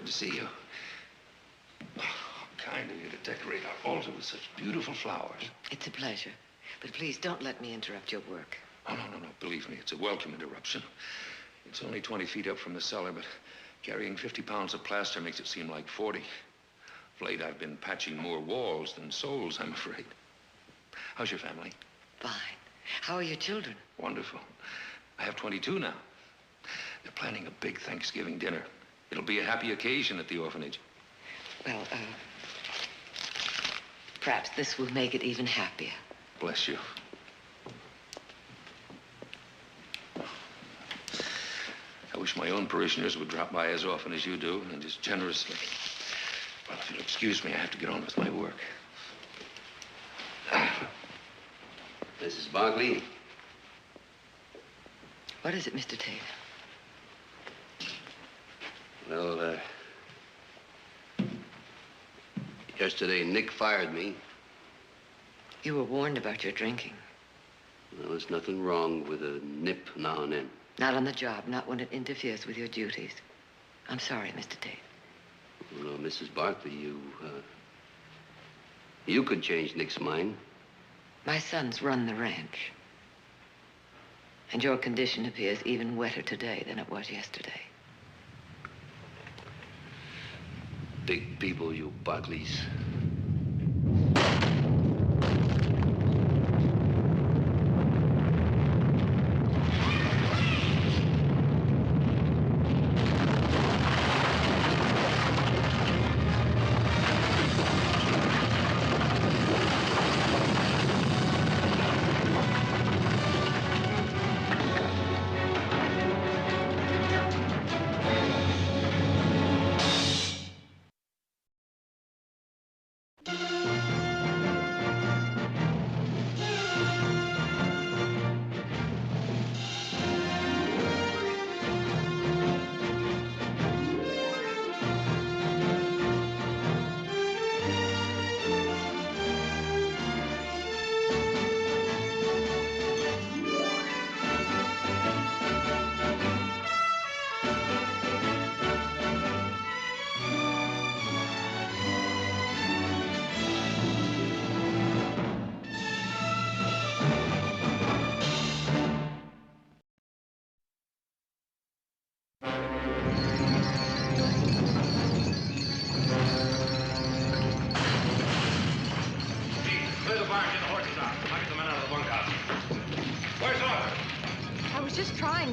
to see you. Oh, kind of you to decorate our altar with such beautiful flowers. It's a pleasure. But please don't let me interrupt your work. Oh, no. Believe me, it's a welcome interruption. It's only 20 feet up from the cellar, but carrying 50 pounds of plaster makes it seem like 40. Of late, I've been patching more walls than souls, I'm afraid. How's your family? Fine. How are your children? Wonderful. I have 22 now. They're planning a big Thanksgiving dinner. It'll be a happy occasion at the orphanage. Well, perhaps this will make it even happier. Bless you. I wish my own parishioners would drop by as often as you do, and as generously. Well, if you'll excuse me, I have to get on with my work. Mrs. Barkley? What is it, Mr. Tate? Well, yesterday Nick fired me. You were warned about your drinking. Well, there's nothing wrong with a nip now and then. Not on the job, not when it interferes with your duties. I'm sorry, Mr. Tate. Well, Mrs. Barkley, you could change Nick's mind. My sons run the ranch. And your condition appears even wetter today than it was yesterday. Big people, you Barkleys.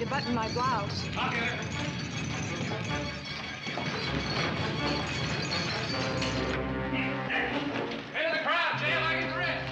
To button my blouse. I'll get it. Head of the crowd, Jay, I get the rest.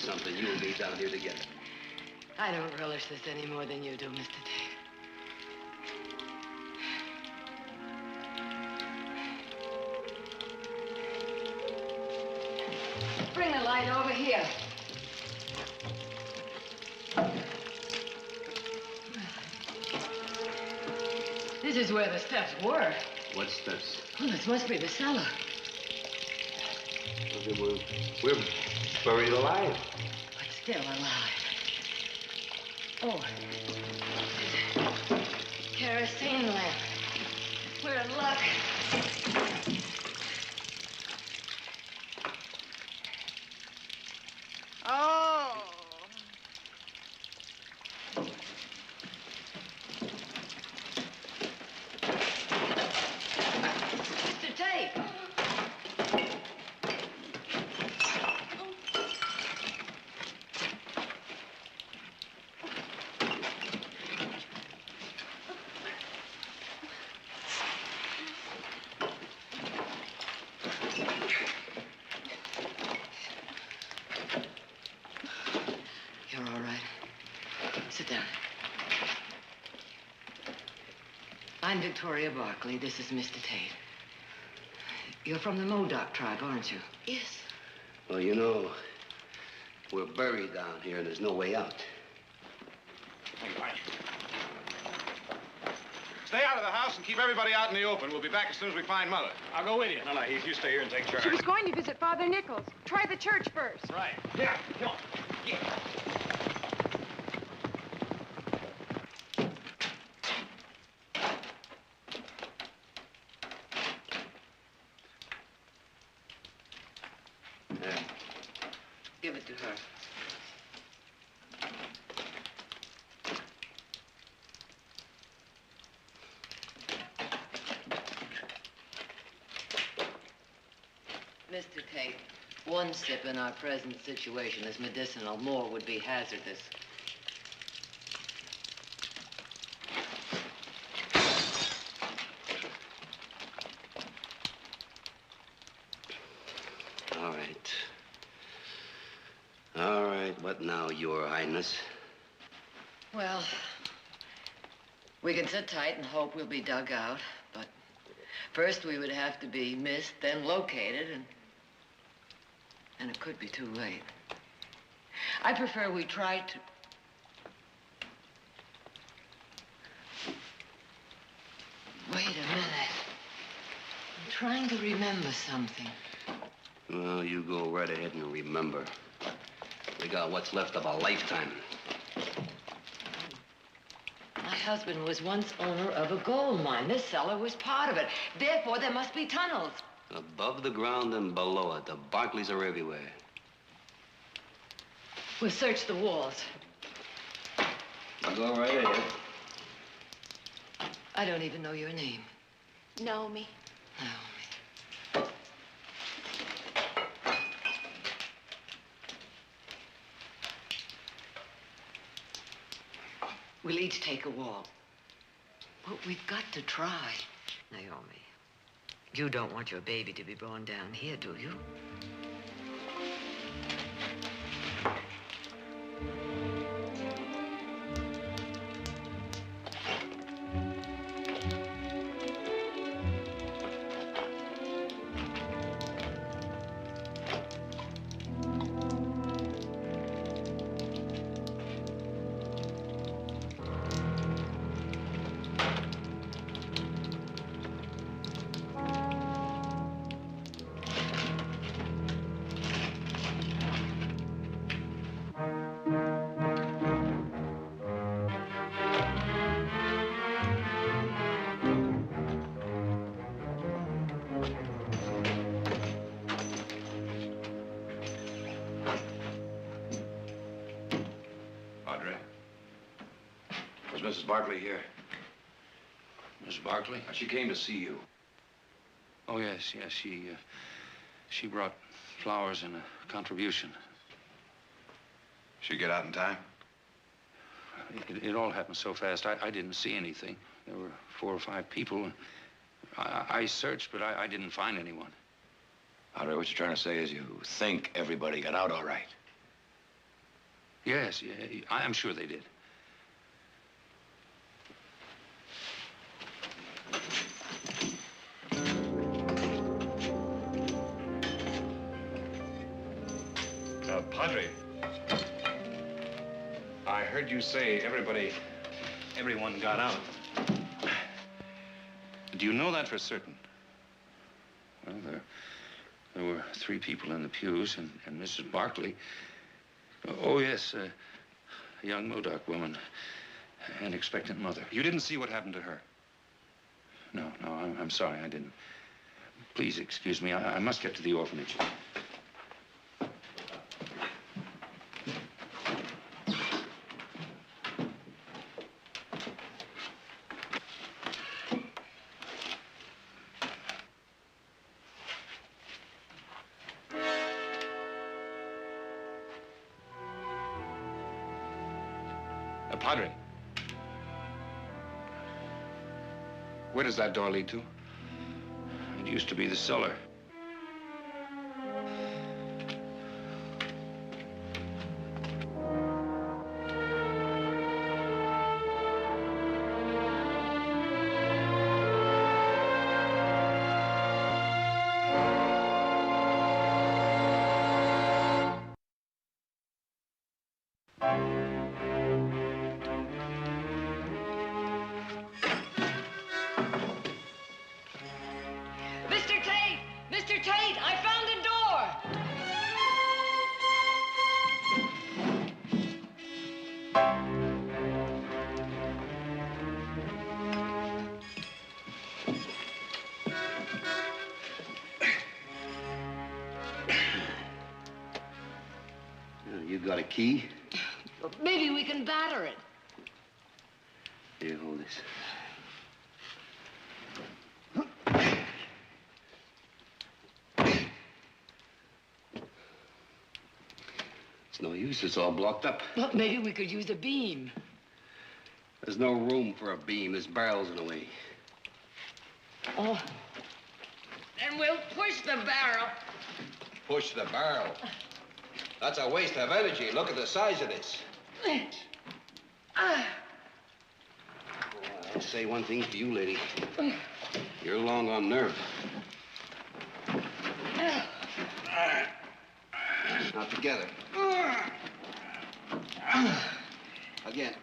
something, you and me down here together. I don't relish this any more than you do, Mr. Tate. Bring the light over here. This is where the steps were. What steps? Well, this must be the cellar. We're buried alive. But still alive. Oh. Kerosene lamp. We're in luck. Oh. Mr. Tate. You're all right. Sit down. I'm Victoria Barkley. This is Mr. Tate. You're from the Modoc tribe, aren't you? Yes. Well, you know, we're buried down here and there's no way out. Stay out of the house and keep everybody out in the open. We'll be back as soon as we find Mother. I'll go with you. No, Heath, you stay here and take charge. She was going to visit Father Nichols. Try the church first. Right. Yeah, come on. Yeah. Yeah. Give it to her. Mr. Tate, one sip in our present situation is medicinal. More would be hazardous. All right. All right, what now, Your Highness? Well, we can sit tight and hope we'll be dug out, but first we would have to be missed, then located, and it could be too late. I prefer we try to... Wait a minute. I'm trying to remember something. Well, you go right ahead and remember. We got what's left of a lifetime. My husband was once owner of a gold mine. This cellar was part of it. Therefore, there must be tunnels. Above the ground and below it, the Barkleys are everywhere. We'll search the walls. You go right ahead. I don't even know your name. Naomi. Naomi. We'll each take a wall. But we've got to try. Naomi, you don't want your baby to be born down here, do you? Mrs. Barkley here. Mrs. Barkley? She came to see you. Oh, yes. She brought flowers and a contribution. She get out in time? It all happened so fast, I didn't see anything. There were 4 or 5 people. I searched, but I didn't find anyone. All right, what you're trying to say is you think everybody got out all right. Yes, yeah, I'm sure they did. Padre, I heard you say everyone got out. Do you know that for certain? Well, there were 3 people in the pews, and Mrs. Barkley. Oh, yes, a young Modoc woman, an expectant mother. You didn't see what happened to her? No, I'm sorry, I didn't. Please excuse me, I must get to the orphanage. Padre, where does that door lead to? It used to be the cellar. Mr. Tate, I found a door! You got a key? Well, maybe we can batter it. Here, hold this. It's no use. It's all blocked up. Well, maybe we could use a beam. There's no room for a beam. There's barrels in the way. Oh. Then we'll push the barrel. Push the barrel? That's a waste of energy. Look at the size of this. I'll say one thing for you, lady. You're long on nerve. Now together. Again.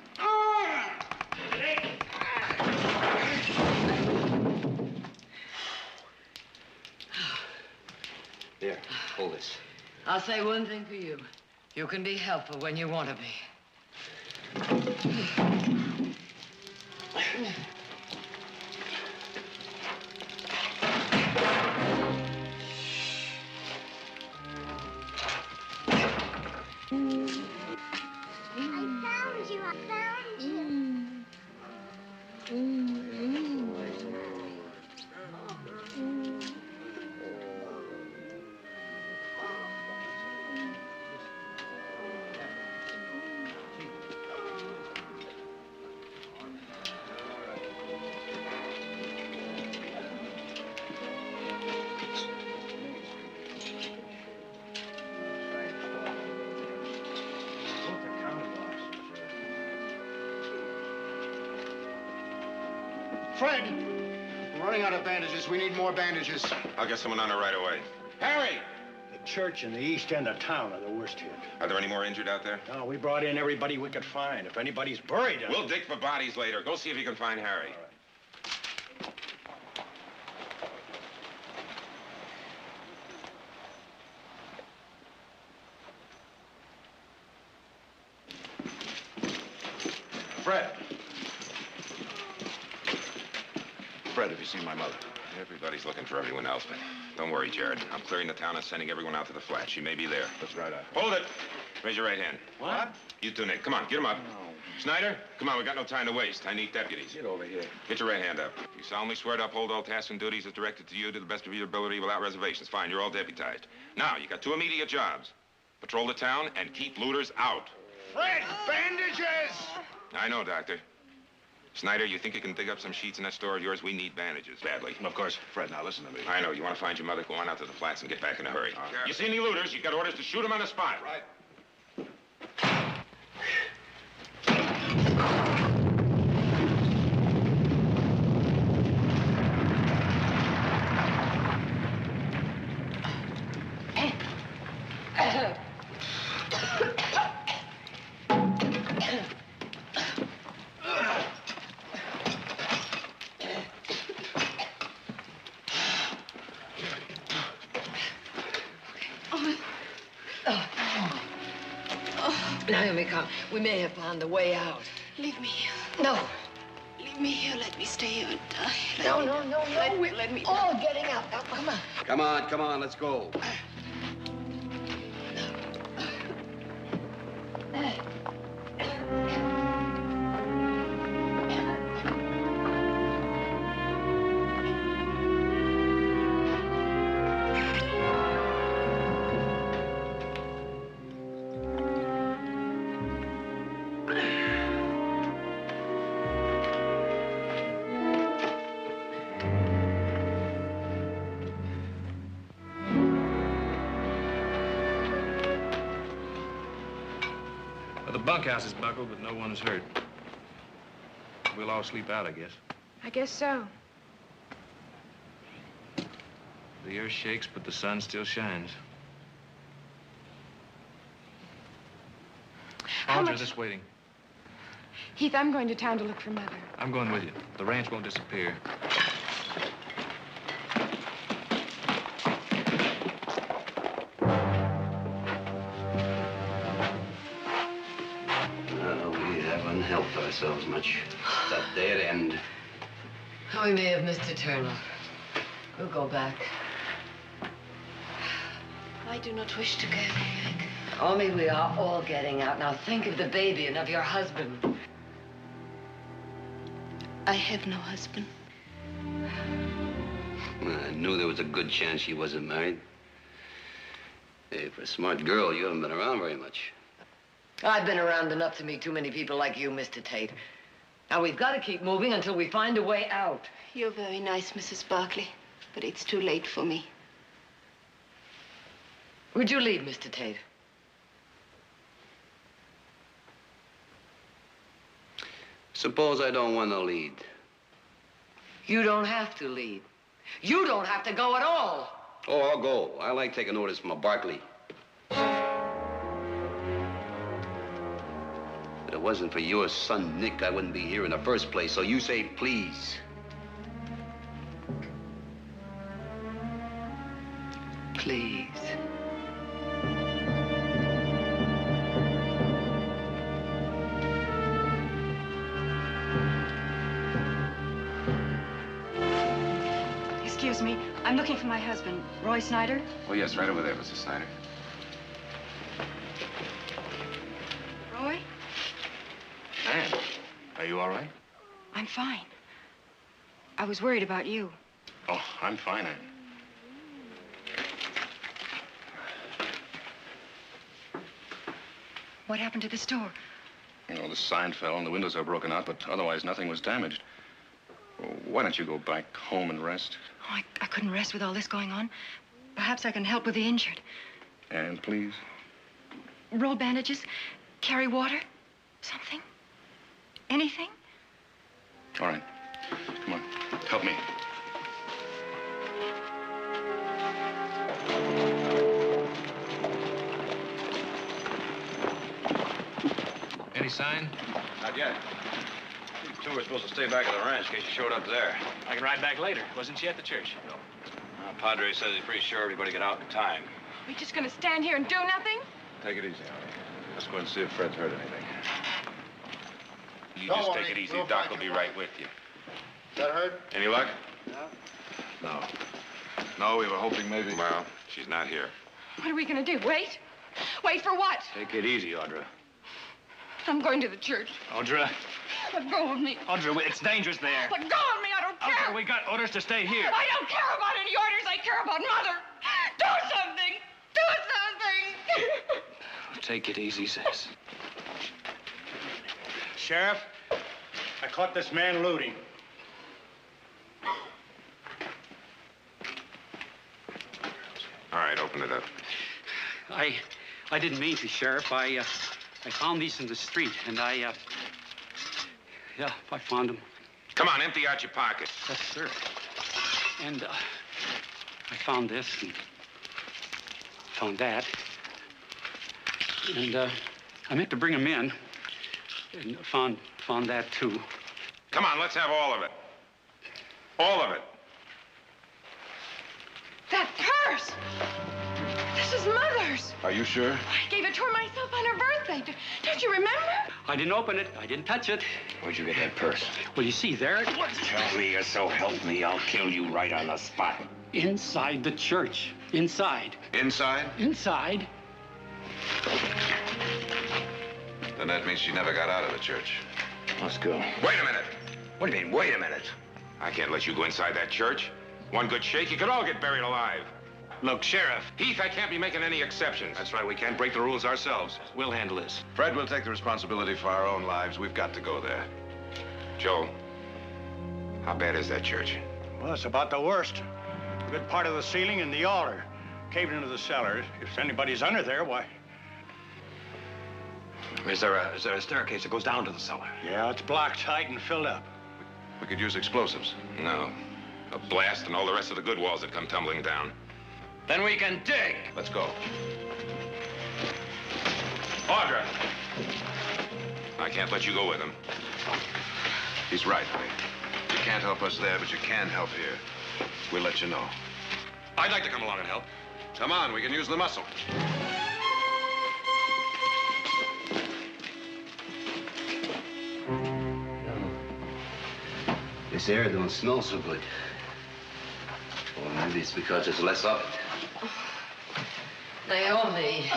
Here, hold this. I'll say one thing for you. You can be helpful when you want to be. Fred, we're running out of bandages. We need more bandages. I'll get someone on it right away. Harry! The church in the east end of town are the worst hit. Are there any more injured out there? No, we brought in everybody we could find. If anybody's buried... We'll dig for bodies later. Go see if you can find Harry. Fred. Fred, have you seen my mother? Everybody's looking for everyone else, but don't worry, Jared. I'm clearing the town and sending everyone out to the flat. She may be there. That's right. Hold it! Raise your right hand. What? You two, Nick. Come on, get him up. No. Snyder, come on, we got no time to waste. I need deputies. Get over here. Get your right hand up. You solemnly swear to uphold all tasks and duties as directed to you to the best of your ability without reservations. Fine, you're all deputized. Now, you got 2 immediate jobs. Patrol the town and keep looters out. Fred, bandages! I know, Doctor. Snyder, you think you can dig up some sheets in that store of yours? We need bandages, badly. Of course. Fred, now listen to me. I know. You want to find your mother? Go on out to the flats and get back in a hurry. You see any looters, you got orders to shoot them on the spot. Right. Naomi, come. We may have found the way out. Leave me here. No. Leave me here. Let me stay here and die. No. Let me all getting out. Now, come on. Come on, let's go. The bunkhouse is buckled, but no one is hurt. We'll all sleep out, I guess. I guess so. The earth shakes, but the sun still shines. Audra, this waiting. Heath, I'm going to town to look for Mother. I'm going with you. The ranch won't disappear. We haven't helped ourselves much. It's a dead end. We may have missed a turn. We'll go back. I do not wish to go back. Omi, we are all getting out. Now think of the baby and of your husband. I have no husband. I knew there was a good chance she wasn't married. Hey, for a smart girl, you haven't been around very much. I've been around enough to meet too many people like you, Mr. Tate. Now, we've got to keep moving until we find a way out. You're very nice, Mrs. Barkley, but it's too late for me. Would you leave, Mr. Tate? Suppose I don't want to lead. You don't have to lead. You don't have to go at all. Oh, I'll go. I like taking orders from a Barkley. If it wasn't for your son, Nick, I wouldn't be here in the first place. So you say please. Please. Excuse me. I'm looking for my husband, Roy Snyder. Oh, yes, right over there, Mrs. Snyder. Roy? Ann, are you all right? I'm fine. I was worried about you. Oh, I'm fine, Ann. What happened to the store? You know, the sign fell and the windows are broken out, but otherwise nothing was damaged. Why don't you go back home and rest? Oh, I couldn't rest with all this going on. Perhaps I can help with the injured. And please? Roll bandages, carry water, something, anything. All right. Come on. Help me. Any sign? Not yet. You two were supposed to stay back at the ranch in case you showed up there. I can ride back later. Wasn't she at the church? No. Padre says he's pretty sure everybody get out in time. We just gonna stand here and do nothing? Take it easy, Holly. Let's go and see if Fred's heard anything. You Don't just worry, take it easy. we'll Doc find will be you. right with you. Is that heard? Any luck? No. No, we were hoping maybe... Well, she's not here. What are we gonna do? Wait? Wait for what? Take it easy, Audra. I'm going to the church. Audra. Let go of me. Audra, it's dangerous there. Let go of me. I don't care. Audra, we got orders to stay here. I don't care about any orders. I care about Mother. Do something. Do something. Take it easy, sis. Sheriff, I caught this man looting. All right, open it up. I didn't mean to, Sheriff. I found these in the street, and yeah, I found them. Come on, empty out your pocket. Yes, sir. And I found this and found that. And I meant to bring them in. And found that, too. Come on, let's have all of it. All of it. That purse! This is Mother's. Are you sure? I gave it to her myself on her birthday. Don't you remember? I didn't open it. I didn't touch it. Where'd you get that purse? Well, you see, there it was. Tell me, or so help me, I'll kill you right on the spot. Inside the church. Inside. Inside? Inside. Then that means she never got out of the church. Let's go. Wait a minute. What do you mean, wait a minute? I can't let you go inside that church. One good shake, you could all get buried alive. Look, Sheriff. Heath, I can't be making any exceptions. That's right, we can't break the rules ourselves. We'll handle this. Fred will take the responsibility for our own lives. We've got to go there. Joe, how bad is that church? Well, it's about the worst. A good part of the ceiling and the altar caved into the cellar. If anybody's under there, why? Is there a staircase that goes down to the cellar? Yeah, it's blocked tight and filled up. We could use explosives. No. A blast and all the rest of the good walls that come tumbling down. Then we can dig. Let's go. Audra! I can't let you go with him. He's right, Ray. You can't help us there, but you can help here. We'll let you know. I'd like to come along and help. Come on, we can use the muscle. This air don't smell so good. Or maybe it's because there's less of it. Naomi.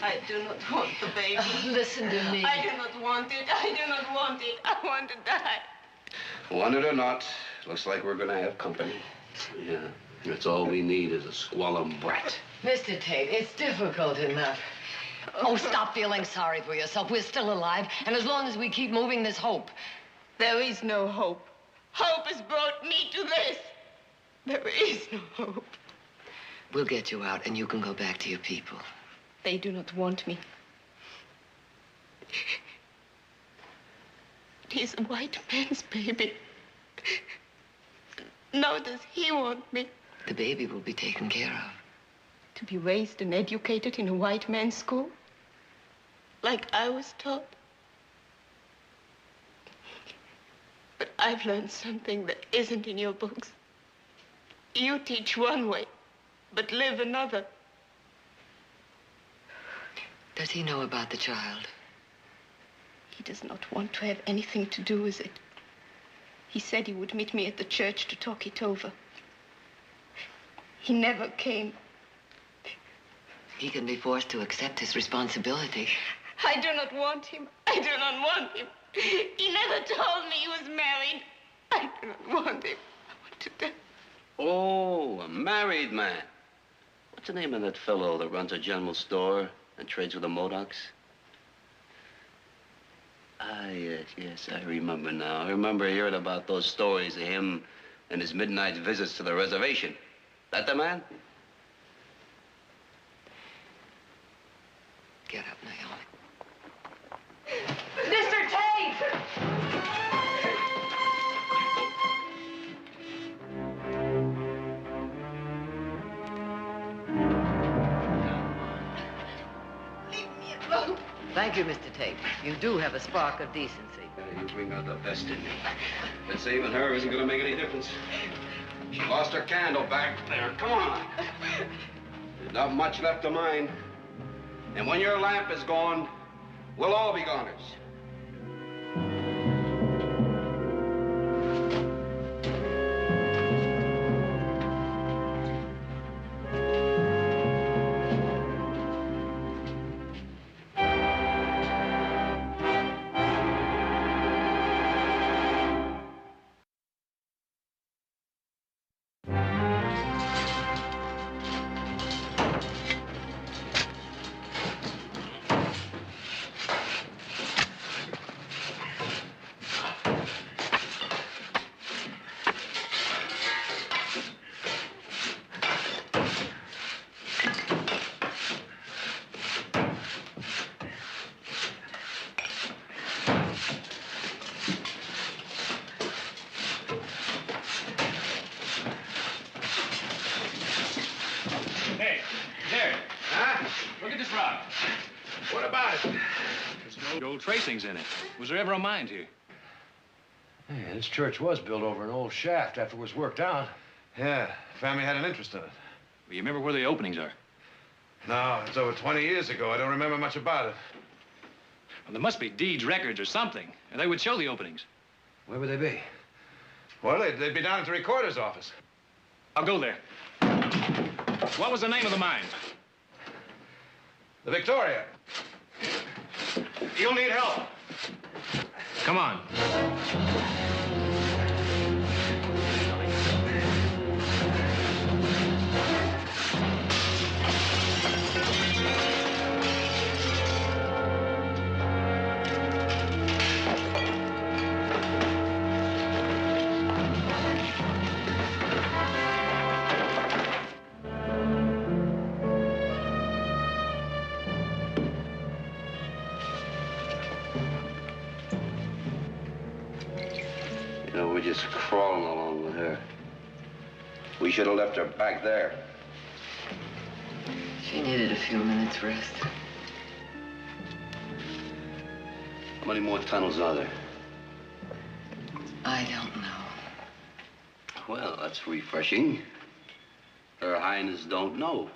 I do not want the baby. Listen to me. I do not want it. I do not want it. I want to die. Want it or not, looks like we're gonna have company. Yeah, that's all we need is a squalum brat. Mr. Tate, it's difficult enough. Oh, stop feeling sorry for yourself. We're still alive, and as long as we keep moving, there's hope. There is no hope. Hope has brought me to this. There is no hope. We'll get you out, and you can go back to your people. They do not want me. It is a white man's baby. Now does he want me? The baby will be taken care of. To be raised and educated in a white man's school? Like I was taught? But I've learned something that isn't in your books. You teach one way, but live another. Does he know about the child? He does not want to have anything to do with it. He said he would meet me at the church to talk it over. He never came. He can be forced to accept his responsibility. I do not want him. I do not want him. He never told me he was married. I do not want him. I want to die. Oh, a married man. What's the name of that fellow that runs a general store and trades with the Modocs? Ah, yes, I remember now. I remember hearing about those stories of him and his midnight visits to the reservation. That the man? Get up, Naomi. Mr. Tate! Leave me alone. Thank you, Mr. Tate. You do have a spark of decency. You bring out the best in me. But saving her isn't going to make any difference. She lost her candle back there. Come on. There's not much left of mine. And when your lamp is gone, we'll all be goners. Old tracings in it. Was there ever a mine here? Yeah, this church was built over an old shaft after it was worked out. Yeah, family had an interest in it. Well, you remember where the openings are? No, it's over 20 years ago. I don't remember much about it. Well, there must be deeds, records, or something. And they would show the openings. Where would they be? Well, they'd be down at the recorder's office. I'll go there. What was the name of the mine? The Victoria. You'll need help. Come on. We're just crawling along with her. We should have left her back there. She needed a few minutes rest. How many more tunnels are there? I don't know. Well, that's refreshing. Her Highness don't know.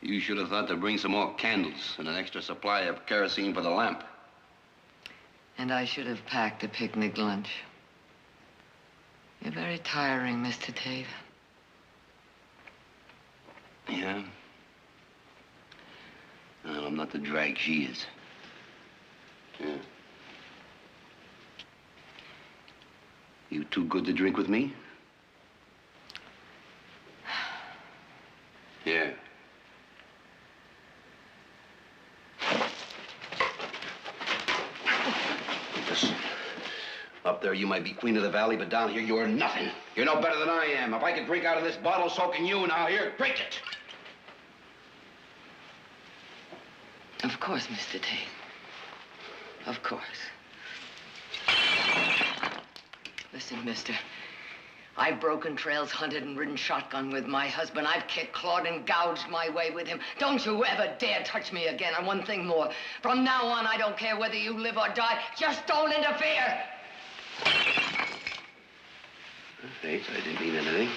You should have thought to bring some more candles and an extra supply of kerosene for the lamp. And I should have packed a picnic lunch. You're very tiring, Mr. Tate. Yeah? Well, I'm not the drag she is. Yeah. You too good to drink with me? Yeah. Listen, up there you might be queen of the valley, but down here you're nothing. You're no better than I am. If I could drink out of this bottle, so can you. Now here, drink it. Of course, Mr. Tate. Of course. Listen, mister. I've broken trails, hunted and ridden shotgun with my husband. I've kicked, clawed, and gouged my way with him. Don't you ever dare touch me again. And one thing more. From now on, I don't care whether you live or die. Just don't interfere. Thanks, I didn't mean anything.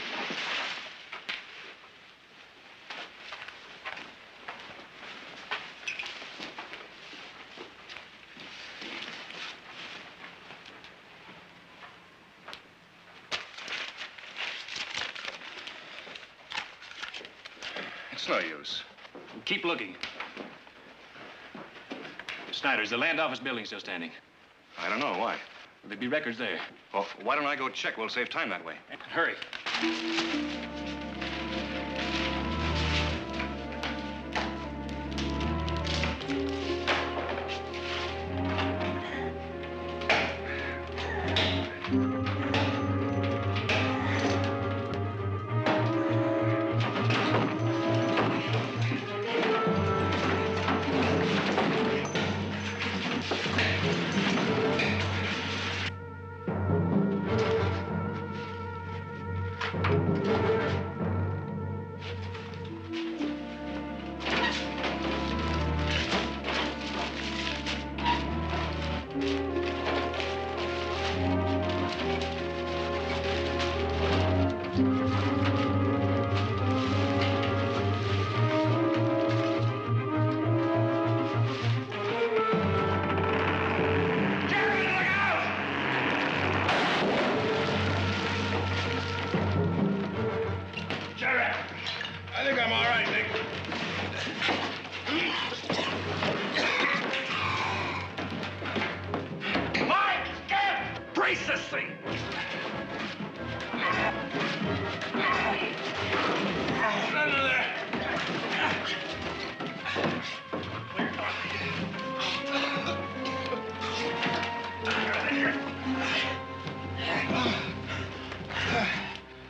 It's no use. Keep looking. Snyder, is the land office building still standing? I don't know. Why? There'd be records there. Well, why don't I go check? We'll save time that way. Hurry.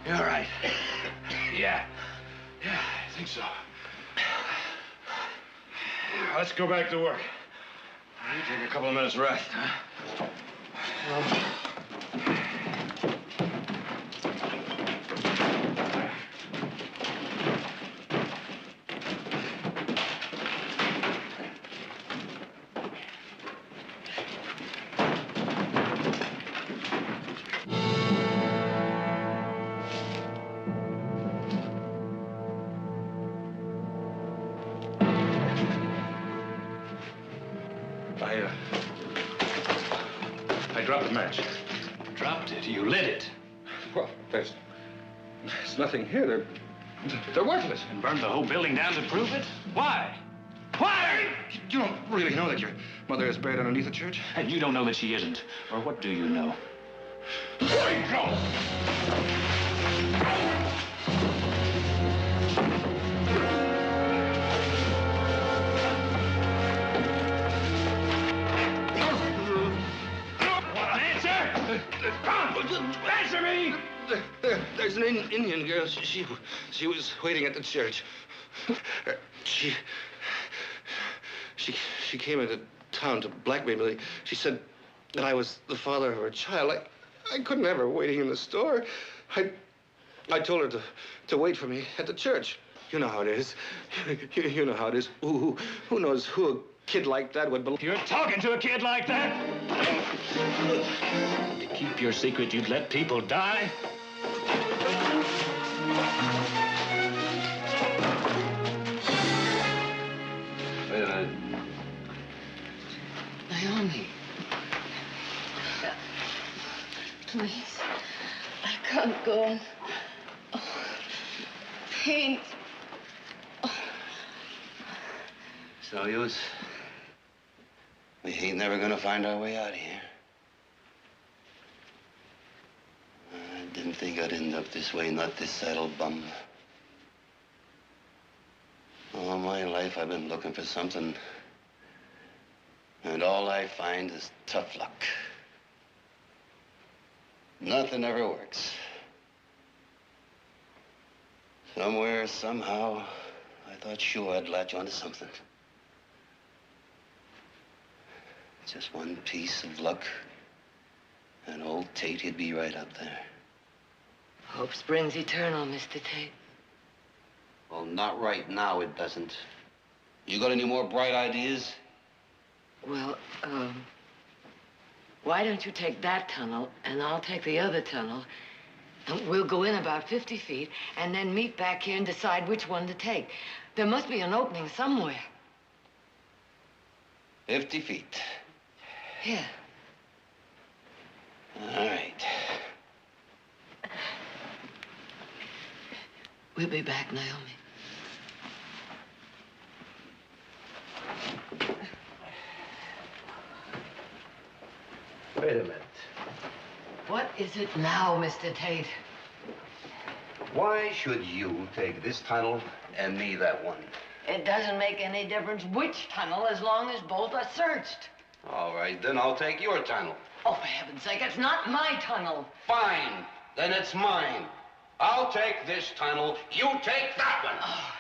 You're all right. Yeah, I think so. Let's go back to work. You take a couple of minutes rest, huh? I dropped the match. Dropped it. You lit it. Well, there's nothing here. They're worthless. And burned the whole building down to prove it? Why? Why? You don't really know that your mother is buried underneath the church? And you don't know that she isn't. Or what do you know? There you go! Answer me! There's an Indian girl. She was waiting at the church. She came into town to blackmail me. She said that I was the father of her child. I couldn't have her waiting in the store. I told her to wait for me at the church. You know how it is. You know how it is. Who knows who a kid like that would believe? You're talking to a kid like that? To keep your secret, you'd let people die? Wait a minute. Naomi. Please. I can't go on. Oh, pain. So use. We ain't never gonna find our way out of here. I didn't think I'd end up this way, not this saddle bum. All my life I've been looking for something. And all I find is tough luck. Nothing ever works. Somewhere, somehow, I thought sure I'd latch onto something. Just one piece of luck, and old Tate, he'd be right up there. Hope springs eternal, Mr. Tate. Well, not right now, it doesn't. You got any more bright ideas? Well, why don't you take that tunnel, and I'll take the other tunnel, and we'll go in about 50 feet, and then meet back here and decide which one to take. There must be an opening somewhere. 50 feet. Yeah. All right. We'll be back, Naomi. Wait a minute. What is it now, Mr. Tate? Why should you take this tunnel and me that one? It doesn't make any difference which tunnel as long as both are searched. All right, then I'll take your tunnel. Oh, for heaven's sake, it's not my tunnel. Fine, then it's mine. I'll take this tunnel, you take that one. Oh.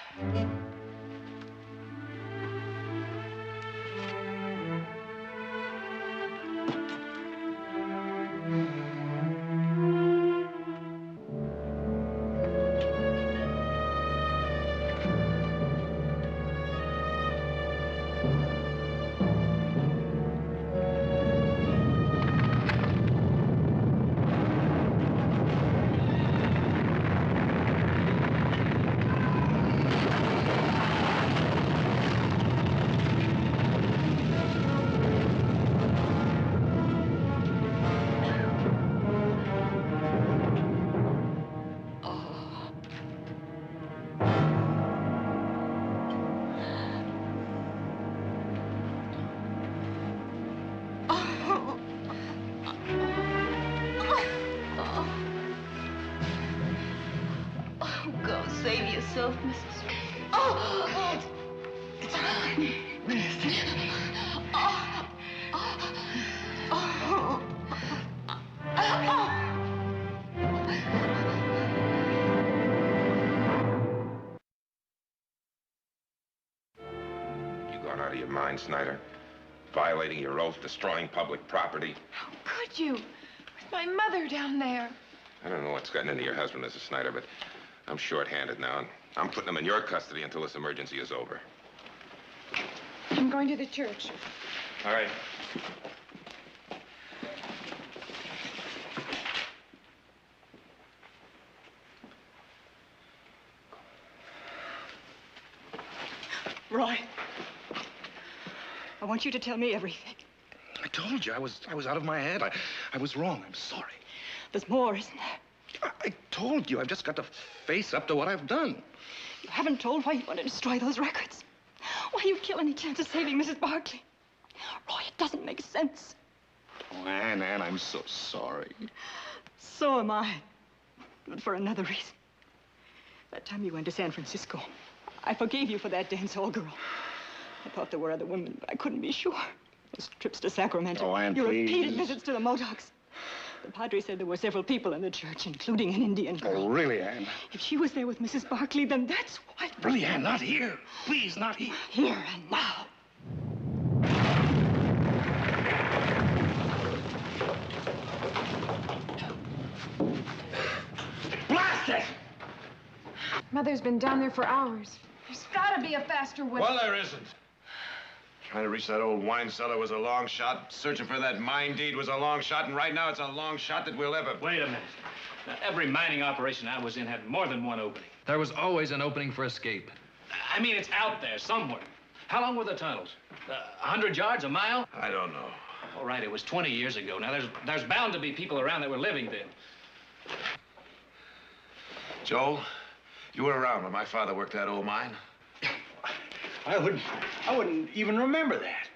Save yourself, Mrs. Oh! It's fine. You gone out of your mind, Snyder? Violating your oath, destroying public property. How could you? With my mother down there. I don't know what's gotten into your husband, Mrs. Snyder, but I'm short-handed now, and I'm putting him in your custody until this emergency is over. I'm going to the church. All right. Roy, I want you to tell me everything. I told you, I was out of my head. I was wrong. I'm sorry. There's more, isn't there? I told you, I've just got to face up to what I've done. You haven't told why you want to destroy those records. Why you'd kill any chance of saving Mrs. Barkley. Roy, it doesn't make sense. Oh, Ann, I'm so sorry. So am I. But for another reason. That time you went to San Francisco, I forgave you for that dance hall girl. I thought there were other women, but I couldn't be sure. Those trips to Sacramento. Oh, Ann, your please. repeated visits to the Modocs. The padre said there were several people in the church, including an Indian girl. Oh, really, Ann? If she was there with Mrs. Barkley, then that's why. Really, Ann, not here. Please, not here. Here and now. Blast it! Mother's been down there for hours. There's got to be a faster way. Well, there isn't. Trying to reach that old wine cellar was a long shot. Searching for that mine deed was a long shot. And right now, it's a long shot that we'll ever... Wait a minute. Now, every mining operation I was in had more than one opening. There was always an opening for escape. I mean, it's out there somewhere. How long were the tunnels? 100 yards, a mile? I don't know. All right, it was 20 years ago. Now, there's bound to be people around that were living then. Joel, you were around when my father worked that old mine. I wouldn't even remember that.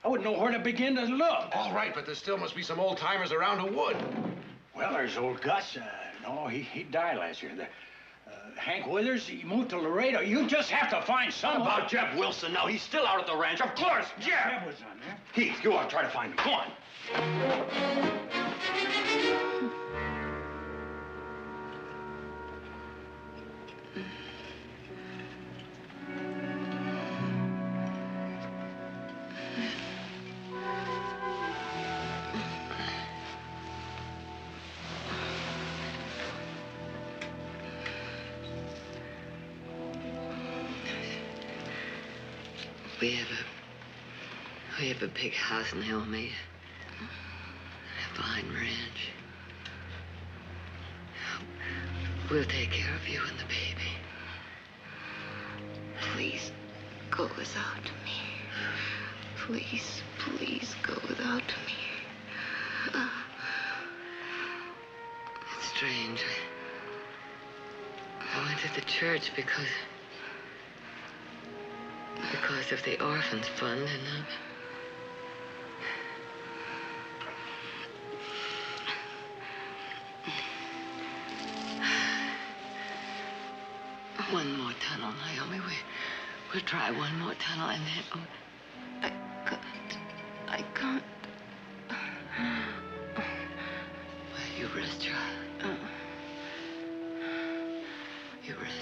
I wouldn't know where to begin to look. All right, but there still must be some old-timers around who would. Well, there's old Gus. No, he died last year. Hank Withers, he moved to Laredo. You just have to find someone. How about Jeff Wilson now? He's still out at the ranch. Of course, Jeff. Jeff was on there. Heath, go on, try to find him. Go on. We have a big house in Hillmead. A fine ranch. We'll take care of you and the baby. Please, go without me. Please, please go without me. It's strange. I went to the church because of the orphans fund, and one more tunnel, Naomi. We'll try one more tunnel, and then I can't. Well, you rest, child. You rest.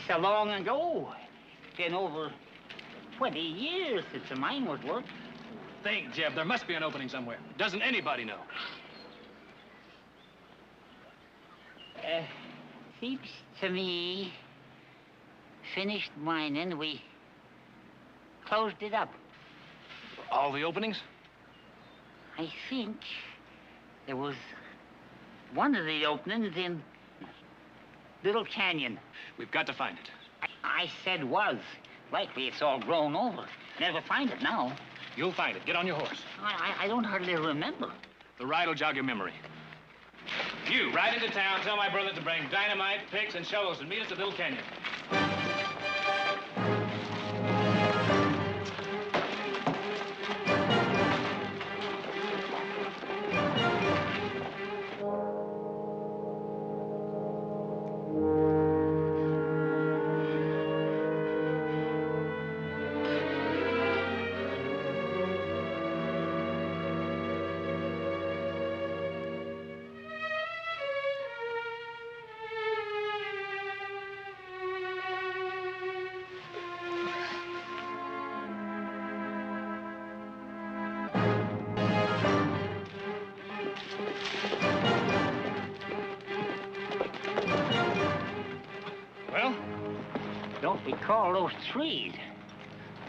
So long ago. Been over 20 years since the mine was worked. Think, Jeff. There must be an opening somewhere. Doesn't anybody know? Seems to me, finished mining, we closed it up. All the openings? I think there was one of the openings in Little Canyon. We've got to find it. I said was. Likely it's all grown over. Never find it now. You'll find it. Get on your horse. I don't hardly remember. The ride will jog your memory. You, ride into town, tell my brother to bring dynamite, picks, and shovels and meet us at Little Canyon. we call those trees?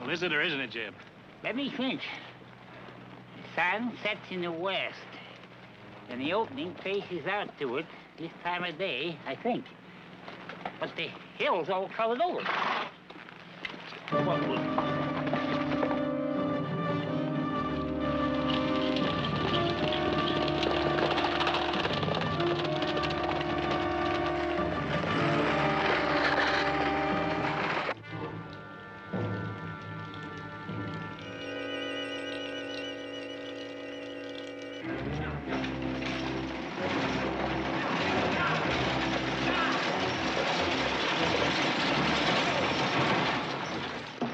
Well, is it or isn't it, Jeb? Let me think. The sun sets in the west, and the opening faces out to it this time of day, I think. But the hill's all covered over.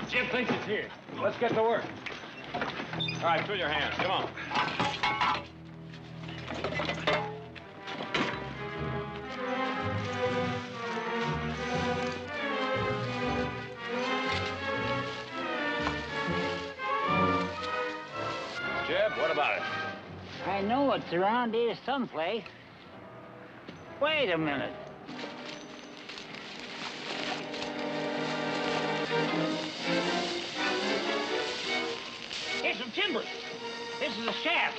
Jeb thinks it's here. Let's get to work. All right, fill your hands. Come on. Jeb, what about it? I know it's around here someplace. Wait a minute. Here's some timber. This is a shaft.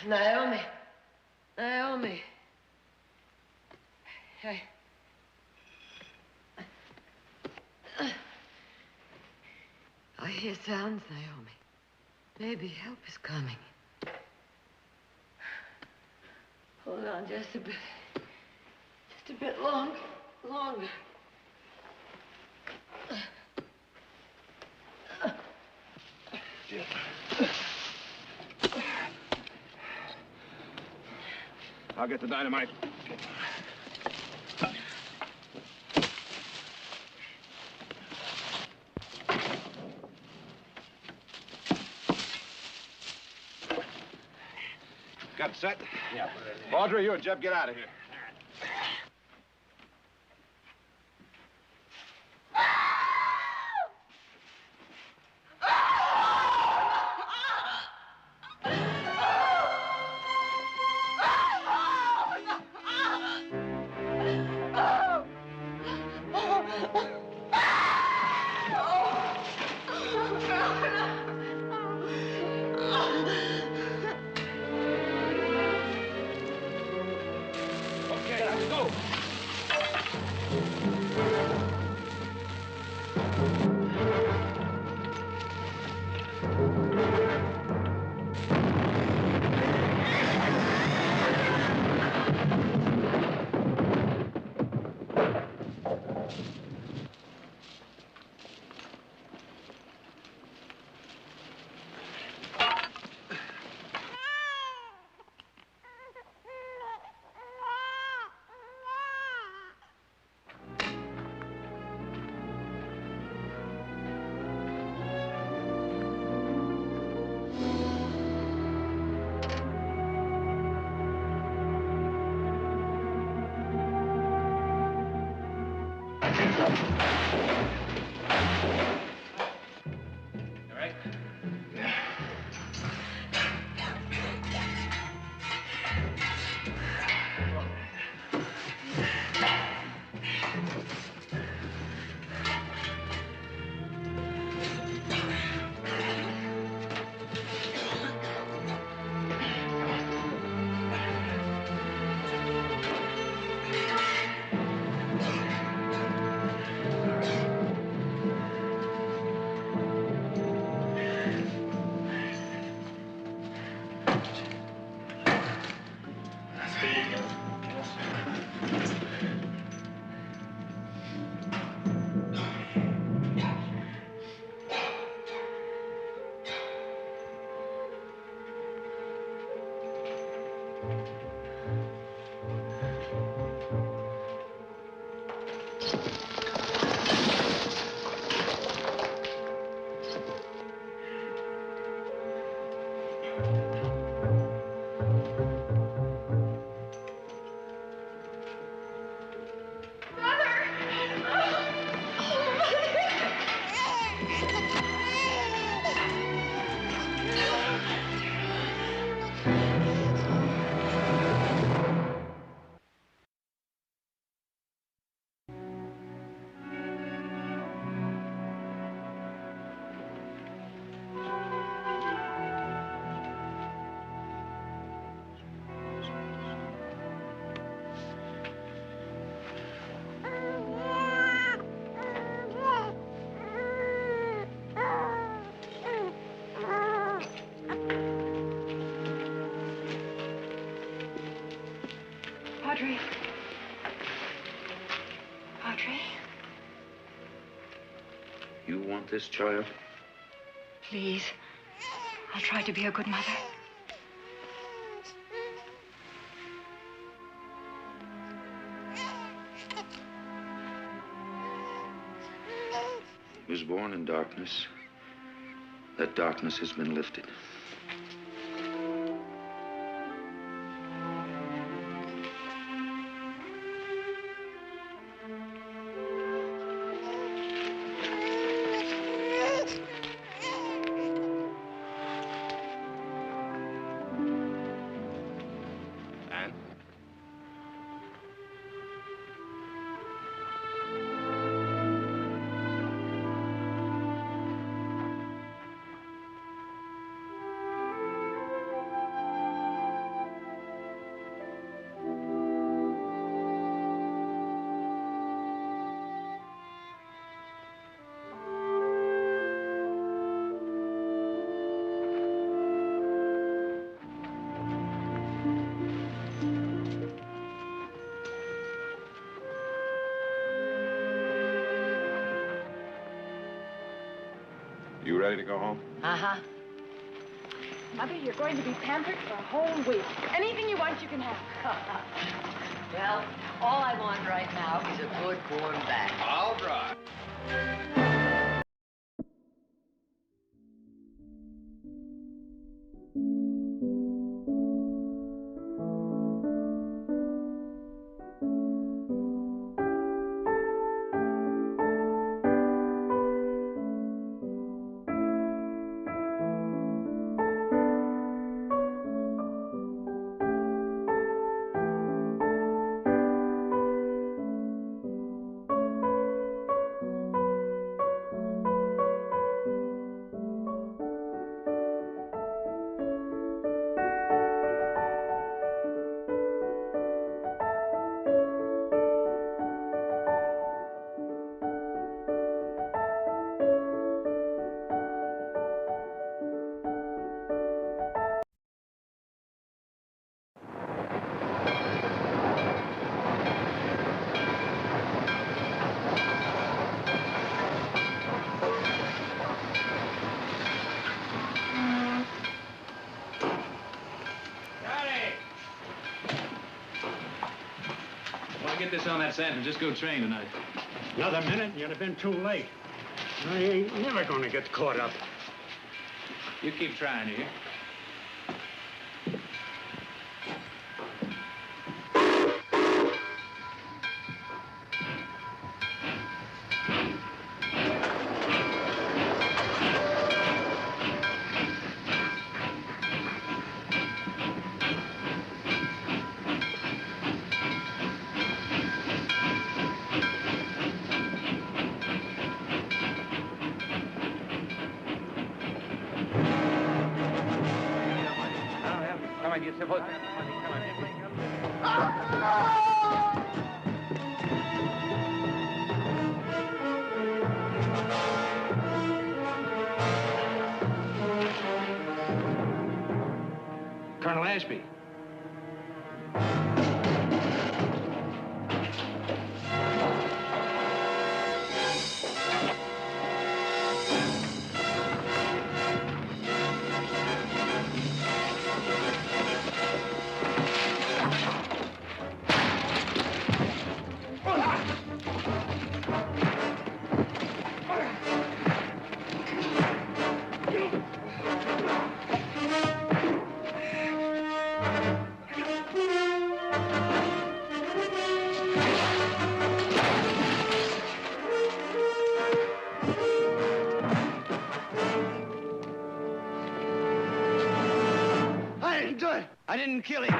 Naomi. Naomi. I hear sounds, Naomi. Maybe help is coming. Hold on just a bit. Just a bit longer. I'll get the dynamite. Got it set? Yeah. Audrey, you and Jeb get out of here. Padre. Padre? You want this child? Please. I'll try to be a good mother. He was born in darkness. That darkness has been lifted. You ready to go home? Uh-huh. Mother, you're going to be pampered for a whole week. Anything you want, you can have. Well, all I want right now is a good warm bath. All right. Get this on that San Francisco train tonight. Another minute, and you'd have been too late. I ain't never gonna get caught up. You keep trying, you hear? Colonel Ashby. I didn't kill him.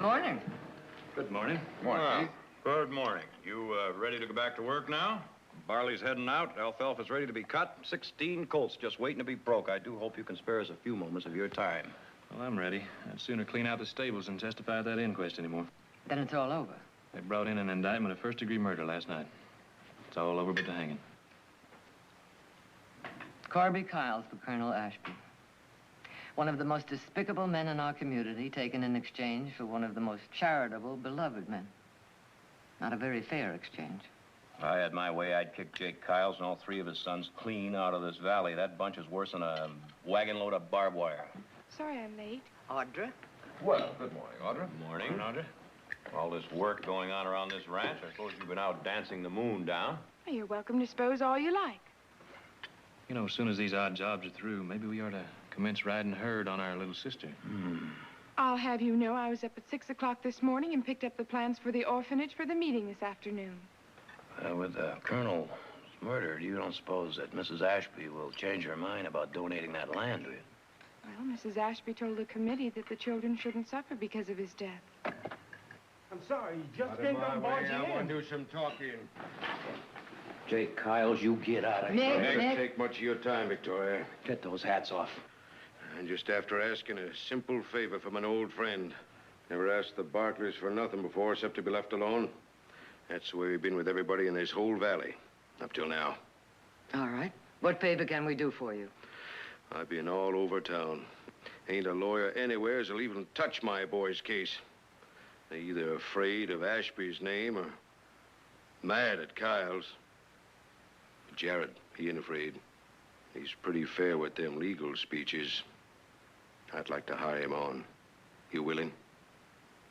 Morning. Good morning. Morning. Good morning. You ready to go back to work now? Barley's heading out. Alfalfa's ready to be cut. 16 colts just waiting to be broke. I do hope you can spare us a few moments of your time. Well, I'm ready. I'd sooner clean out the stables than testify at that inquest anymore. Then it's all over. They brought in an indictment of first-degree murder last night. It's all over but the hanging. Corby Kyles for Colonel Ashby. One of the most despicable men in our community, taken in exchange for one of the most charitable, beloved men. Not a very fair exchange. If I had my way, I'd kick Jake Kyles and all three of his sons clean out of this valley. That bunch is worse than a wagon load of barbed wire. Sorry I'm late. Audra? Well, good morning, Audra. Morning. Audra? All this work going on around this ranch, I suppose you've been out dancing the moon down. Well, you're welcome to suppose all you like. You know, as soon as these odd jobs are through, maybe we ought to commence riding herd on our little sister. I'll have you know I was up at 6 o'clock this morning and picked up the plans for the orphanage for the meeting this afternoon. With the Colonel's murdered, you don't suppose that Mrs. Ashby will change her mind about donating that land, do you? Well, Mrs. Ashby told the committee that the children shouldn't suffer because of his death. I'm sorry, just didn't come barging in. I want to do some talking. Jake Kyles, you get out of Nick, here. Nick. Doesn't take much of your time, Victoria. Get those hats off. And just after asking a simple favor from an old friend. Never asked the Barkleys for nothing before except to be left alone. That's the way we've been with everybody in this whole valley. Up till now. All right. What favor can we do for you? I've been all over town. Ain't a lawyer anywhere that'll even touch my boy's case. They're either afraid of Ashby's name or mad at Kyles. Jared, he ain't afraid. He's pretty fair with them legal speeches. I'd like to hire him on. You willing?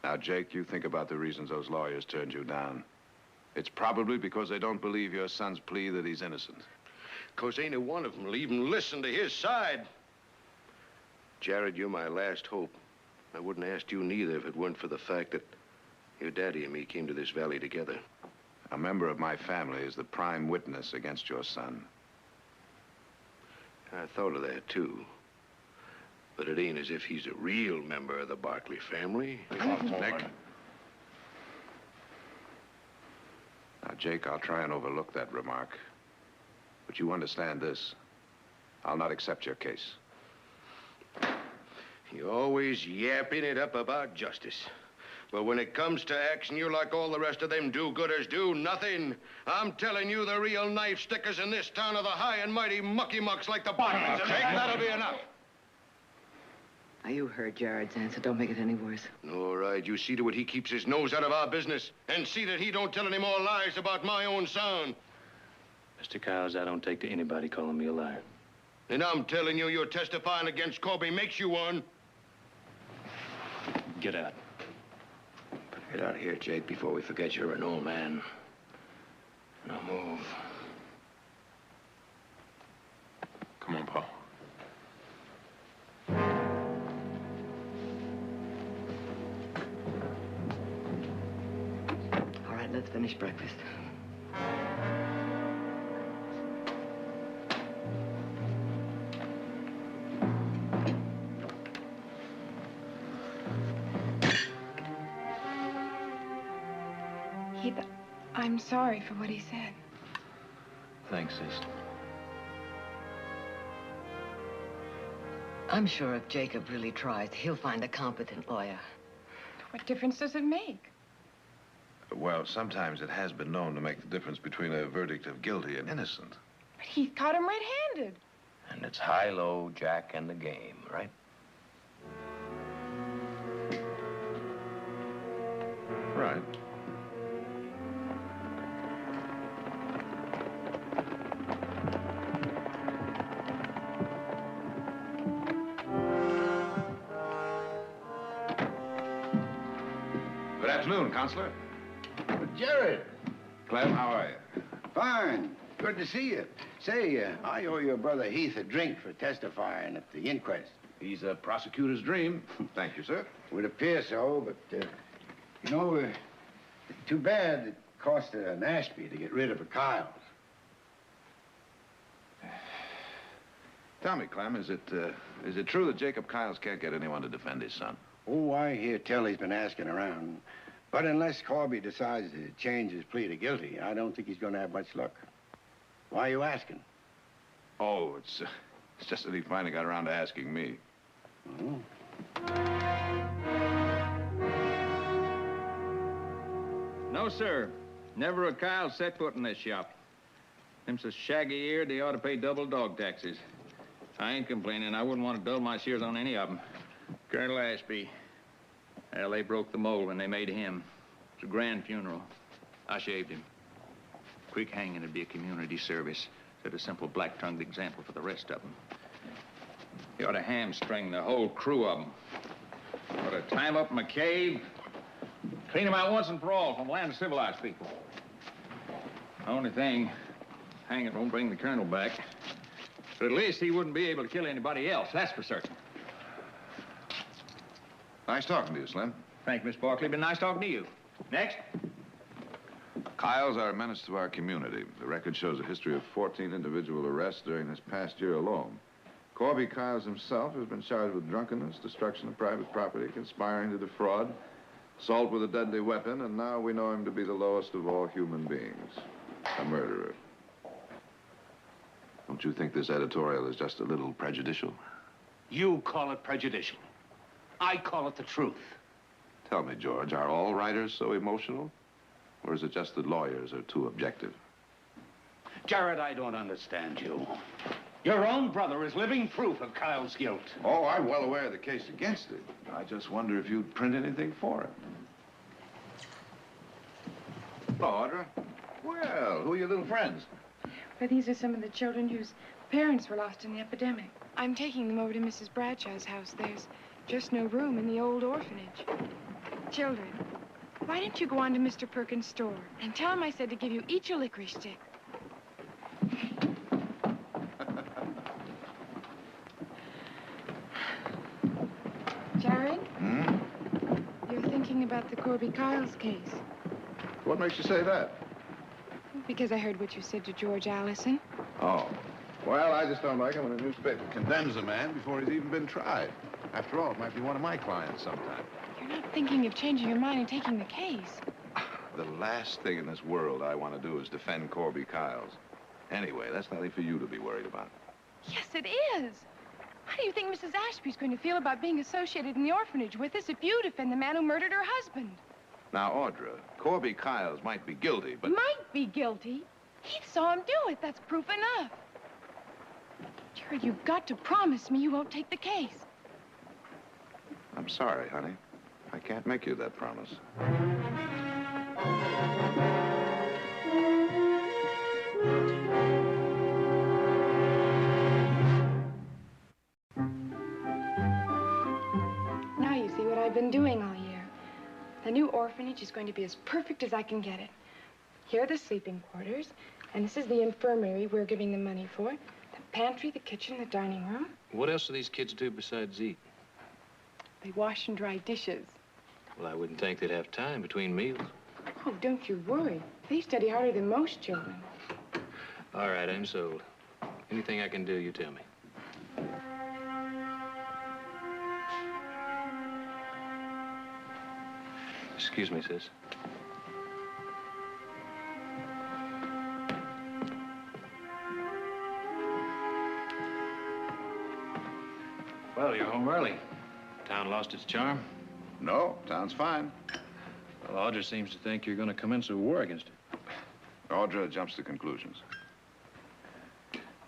Now, Jake, you think about the reasons those lawyers turned you down. It's probably because they don't believe your son's plea that he's innocent. 'Cause ain't a one of them will even listen to his side. Jared, you're my last hope. I wouldn't ask you neither if it weren't for the fact that your daddy and me came to this valley together. A member of my family is the prime witness against your son. I thought of that, too. But it ain't as if he's a real member of the Barkley family. Nick. Now, Jake, I'll try and overlook that remark. But you understand this. I'll not accept your case. You're always yapping it up about justice. But when it comes to action, you're like all the rest of them do-gooders do nothing. I'm telling you, the real knife stickers in this town are the high and mighty mucky-mucks like the Barkleys. Jake, that'll be enough. Now, you heard Jared's answer. Don't make it any worse. All right, you see to it he keeps his nose out of our business. And see that he don't tell any more lies about my own son. Mr. Kyles, I don't take to anybody calling me a liar. And I'm telling you, you're testifying against Corby makes you one. Get out. Get out of here, Jake, before we forget you're an old man. Now move. Come on, Paul. All right, let's finish breakfast. Heath, I'm sorry for what he said. Thanks, sis. I'm sure if Jacob really tries, he'll find a competent lawyer. What difference does it make? Well, sometimes it has been known to make the difference between a verdict of guilty and innocent. But Heath caught him red-handed. And it's high-low, Jack, and the game, right? Right. Good afternoon, Counselor. Jared. Clem, how are you? Fine. Good to see you. Say, I owe your brother Heath a drink for testifying at the inquest. He's a prosecutor's dream. Thank you, sir. Would appear so, but, you know, too bad it cost an Ashby to get rid of a Kyles. Tell me, Clem, is it true that Jacob Kyles can't get anyone to defend his son? Oh, I hear tell he's been asking around. But unless Corby decides to change his plea to guilty, I don't think he's going to have much luck. Why are you asking? Oh, it's just that he finally got around to asking me. Oh. No, sir. Never a Kyle set foot in this shop. Them so shaggy-eared, they ought to pay double dog taxes. I ain't complaining. I wouldn't want to dull my shears on any of them. Colonel Ashby. Well, they broke the mold when they made him. It was a grand funeral. I shaved him. Quick hanging would be a community service. Set a simple black-tongued example for the rest of them. You ought to hamstring the whole crew of them. Ought to tie 'em up in a cave, clean them out once and for all from the land of civilized people. The only thing, hanging won't bring the colonel back. But at least he wouldn't be able to kill anybody else, that's for certain. Nice talking to you, Slim. Thank you, Miss Barkley. Been nice talking to you. Next. Kyle's are a menace to our community. The record shows a history of 14 individual arrests during this past year alone. Corby Kyles himself has been charged with drunkenness, destruction of private property, conspiring to defraud, assault with a deadly weapon, and now we know him to be the lowest of all human beings, a murderer. Don't you think this editorial is just a little prejudicial? You call it prejudicial. I call it the truth. Tell me, George, are all writers so emotional? Or is it just that lawyers are too objective? Jared, I don't understand you. Your own brother is living proof of Kyle's guilt. Oh, I'm well aware of the case against him. I just wonder if you'd print anything for him. Oh, Audra. Well, who are your little friends? But these are some of the children whose parents were lost in the epidemic. I'm taking them over to Mrs. Bradshaw's house. There's just no room in the old orphanage. Children, why don't you go on to Mr. Perkins' store and tell him I said to give you each a licorice stick? Jared? Hmm? You're thinking about the Corby Kyles case. What makes you say that? Because I heard what you said to George Allison. Oh. Well, I just don't like it when a newspaper condemns a man before he's even been tried. After all, it might be one of my clients sometime. You're not thinking of changing your mind and taking the case. The last thing in this world I want to do is defend Corby Kyles. Anyway, that's nothing for you to be worried about. Yes, it is. How do you think Mrs. Ashby's going to feel about being associated in the orphanage with us if you defend the man who murdered her husband? Now, Audra, Corby Kyles might be guilty, but... Might be guilty? Heath saw him do it. That's proof enough. Jared, you've got to promise me you won't take the case. I'm sorry, honey. I can't make you that promise. Now you see what I've been doing all year. The new orphanage is going to be as perfect as I can get it. Here are the sleeping quarters, and this is the infirmary we're giving the money for. The pantry, the kitchen, the dining room. What else do these kids do besides eat? They wash and dry dishes. Well, I wouldn't think they'd have time between meals. Oh, don't you worry. They study harder than most children. All right, I'm sold. Anything I can do, you tell me. Excuse me, sis. Well, you're home early. Town lost its charm? No, town's fine. Well, Audra seems to think you're going to commence a war against her. Audra jumps to conclusions.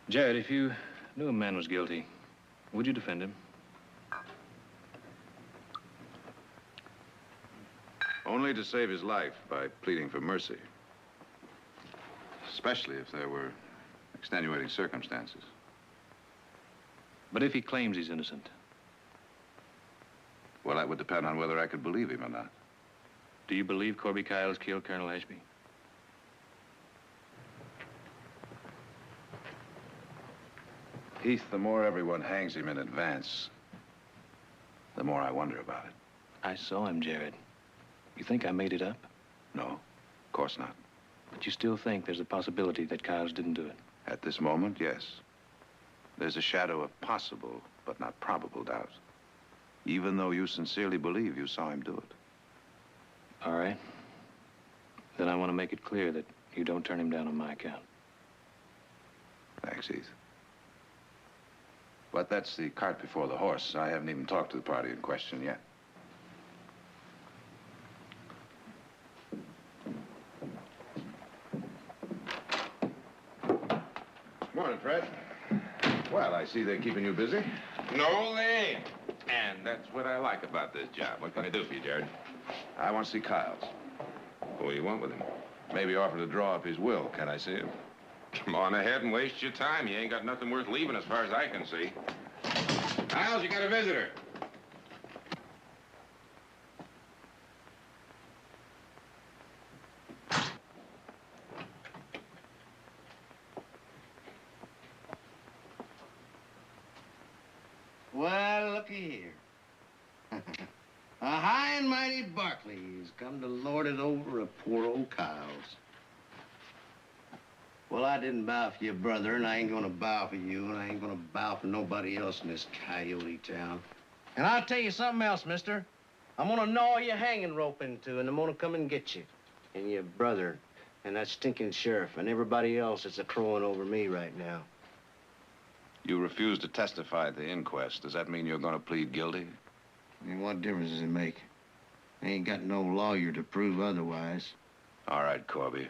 Jared, if you knew a man was guilty, would you defend him? Only to save his life by pleading for mercy. Especially if there were extenuating circumstances. But if he claims he's innocent? Well, that would depend on whether I could believe him or not. Do you believe Corby Kyles killed Colonel Ashby? Heath, the more everyone hangs him in advance, the more I wonder about it. I saw him, Jared. You think I made it up? No, of course not. But you still think there's a possibility that Kyles didn't do it? At this moment, yes. There's a shadow of possible, but not probable doubt. even though you sincerely believe you saw him do it. All right. Then I want to make it clear that you don't turn him down on my account. Thanks, Heath. But that's the cart before the horse. I haven't even talked to the party in question yet. Morning, Fred. Well, I see they're keeping you busy. No, they ain't. And that's what I like about this job. What can I do for you, Jared? I want to see Kyles. What do you want with him? Maybe offer to draw up his will. Can I see him? Come on ahead and waste your time. You ain't got nothing worth leaving as far as I can see. Kyles, you got a visitor. Well, looky here. A high and mighty Barkley has come to lord it over a poor old Kyles. Well, I didn't bow for your brother, and I ain't gonna bow for you, and I ain't gonna bow for nobody else in this coyote town. And I'll tell you something else, mister. I'm gonna gnaw your hanging rope in two, and I'm gonna come and get you. And your brother, and that stinking sheriff, and everybody else that's a-crowing over me right now. You refuse to testify at the inquest. Does that mean you're going to plead guilty? I mean, what difference does it make? I ain't got no lawyer to prove otherwise. All right, Corby.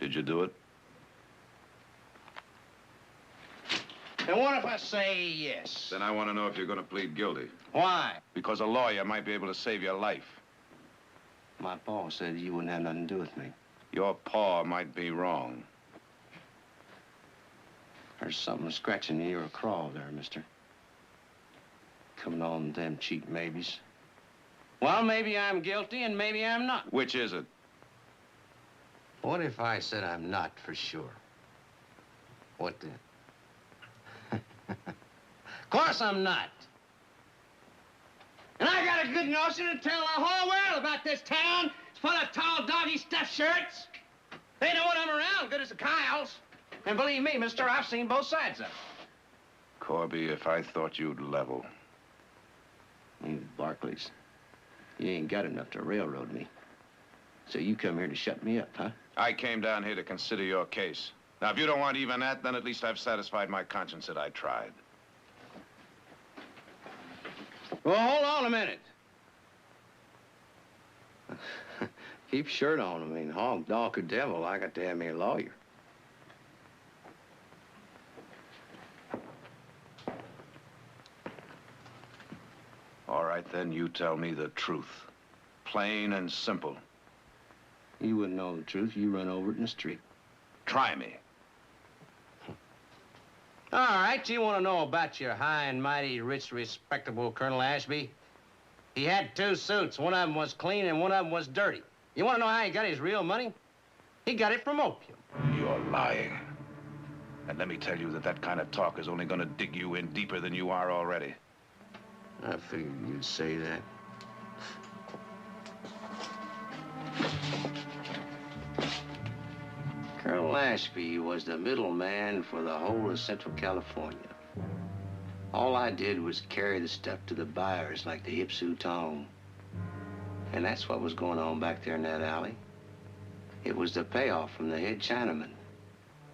Did you do it? And what if I say yes? Then I want to know if you're going to plead guilty. Why? Because a lawyer might be able to save your life. My pa said you wouldn't have nothing to do with me. Your paw might be wrong. There's something scratching in your craw there, mister. Coming on them cheap maybes. Well, maybe I'm guilty and maybe I'm not. Which is it? What if I said I'm not for sure? What then? Of course I'm not. And I got a good notion to tell the whole world about this town. It's full of tall, doggy stuffed shirts. They know when I'm around, good as the Kyles. And believe me, mister, I've seen both sides of it. Corby, if I thought you'd level. You Barkleys, you ain't got enough to railroad me. So you come here to shut me up, huh? I came down here to consider your case. Now, if you don't want even that, then at least I've satisfied my conscience that I tried. Well, hold on a minute. Keep your shirt on. I mean, hog, dog, or devil, I got to have me a lawyer. All right, then, you tell me the truth. Plain and simple. You wouldn't know the truth. You run over it in the street. Try me. All right, you want to know about your high and mighty, rich, respectable Colonel Ashby? He had 2 suits. One of them was clean and one of them was dirty. You want to know how he got his real money? He got it from opium. You're lying. And let me tell you that that kind of talk is only going to dig you in deeper than you are already. I figured you'd say that. Colonel Ashby was the middleman for the whole of Central California. All I did was carry the stuff to the buyers like the Ipsu Tong. And that's what was going on back there in that alley. It was the payoff from the head Chinaman.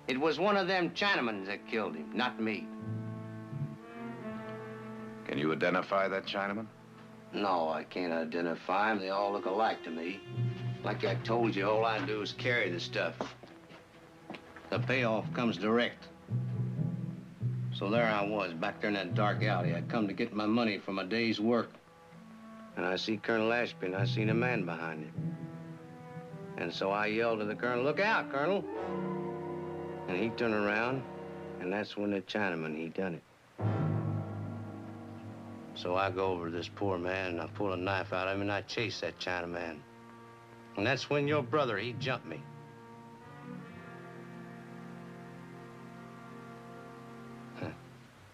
It was one of them Chinamans that killed him, not me. Can you identify that Chinaman? No, I can't identify them. They all look alike to me. Like I told you, all I do is carry the stuff. The payoff comes direct. So there I was, back there in that dark alley. I'd come to get my money for my day's work. And I see Colonel Ashby, and I seen a man behind him. And so I yelled to the Colonel, "Look out, Colonel!" And he turned around, and that's when the Chinaman, he done it. So I go over to this poor man, and I pull a knife out of him, and I chase that Chinaman. And that's when your brother, he jumped me.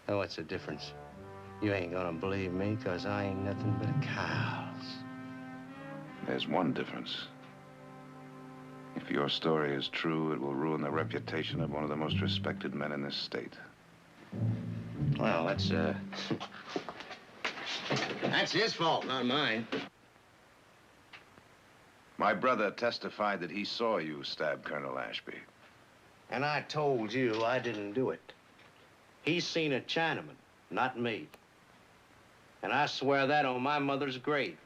Oh, what's the difference? You ain't gonna believe me, 'cause I ain't nothing but a Kyles. There's one difference. If your story is true, it will ruin the reputation of one of the most respected men in this state. Well, that's That's his fault, not mine. My brother testified that he saw you stab Colonel Ashby. And I told you I didn't do it. He's seen a Chinaman, not me. And I swear that on my mother's grave.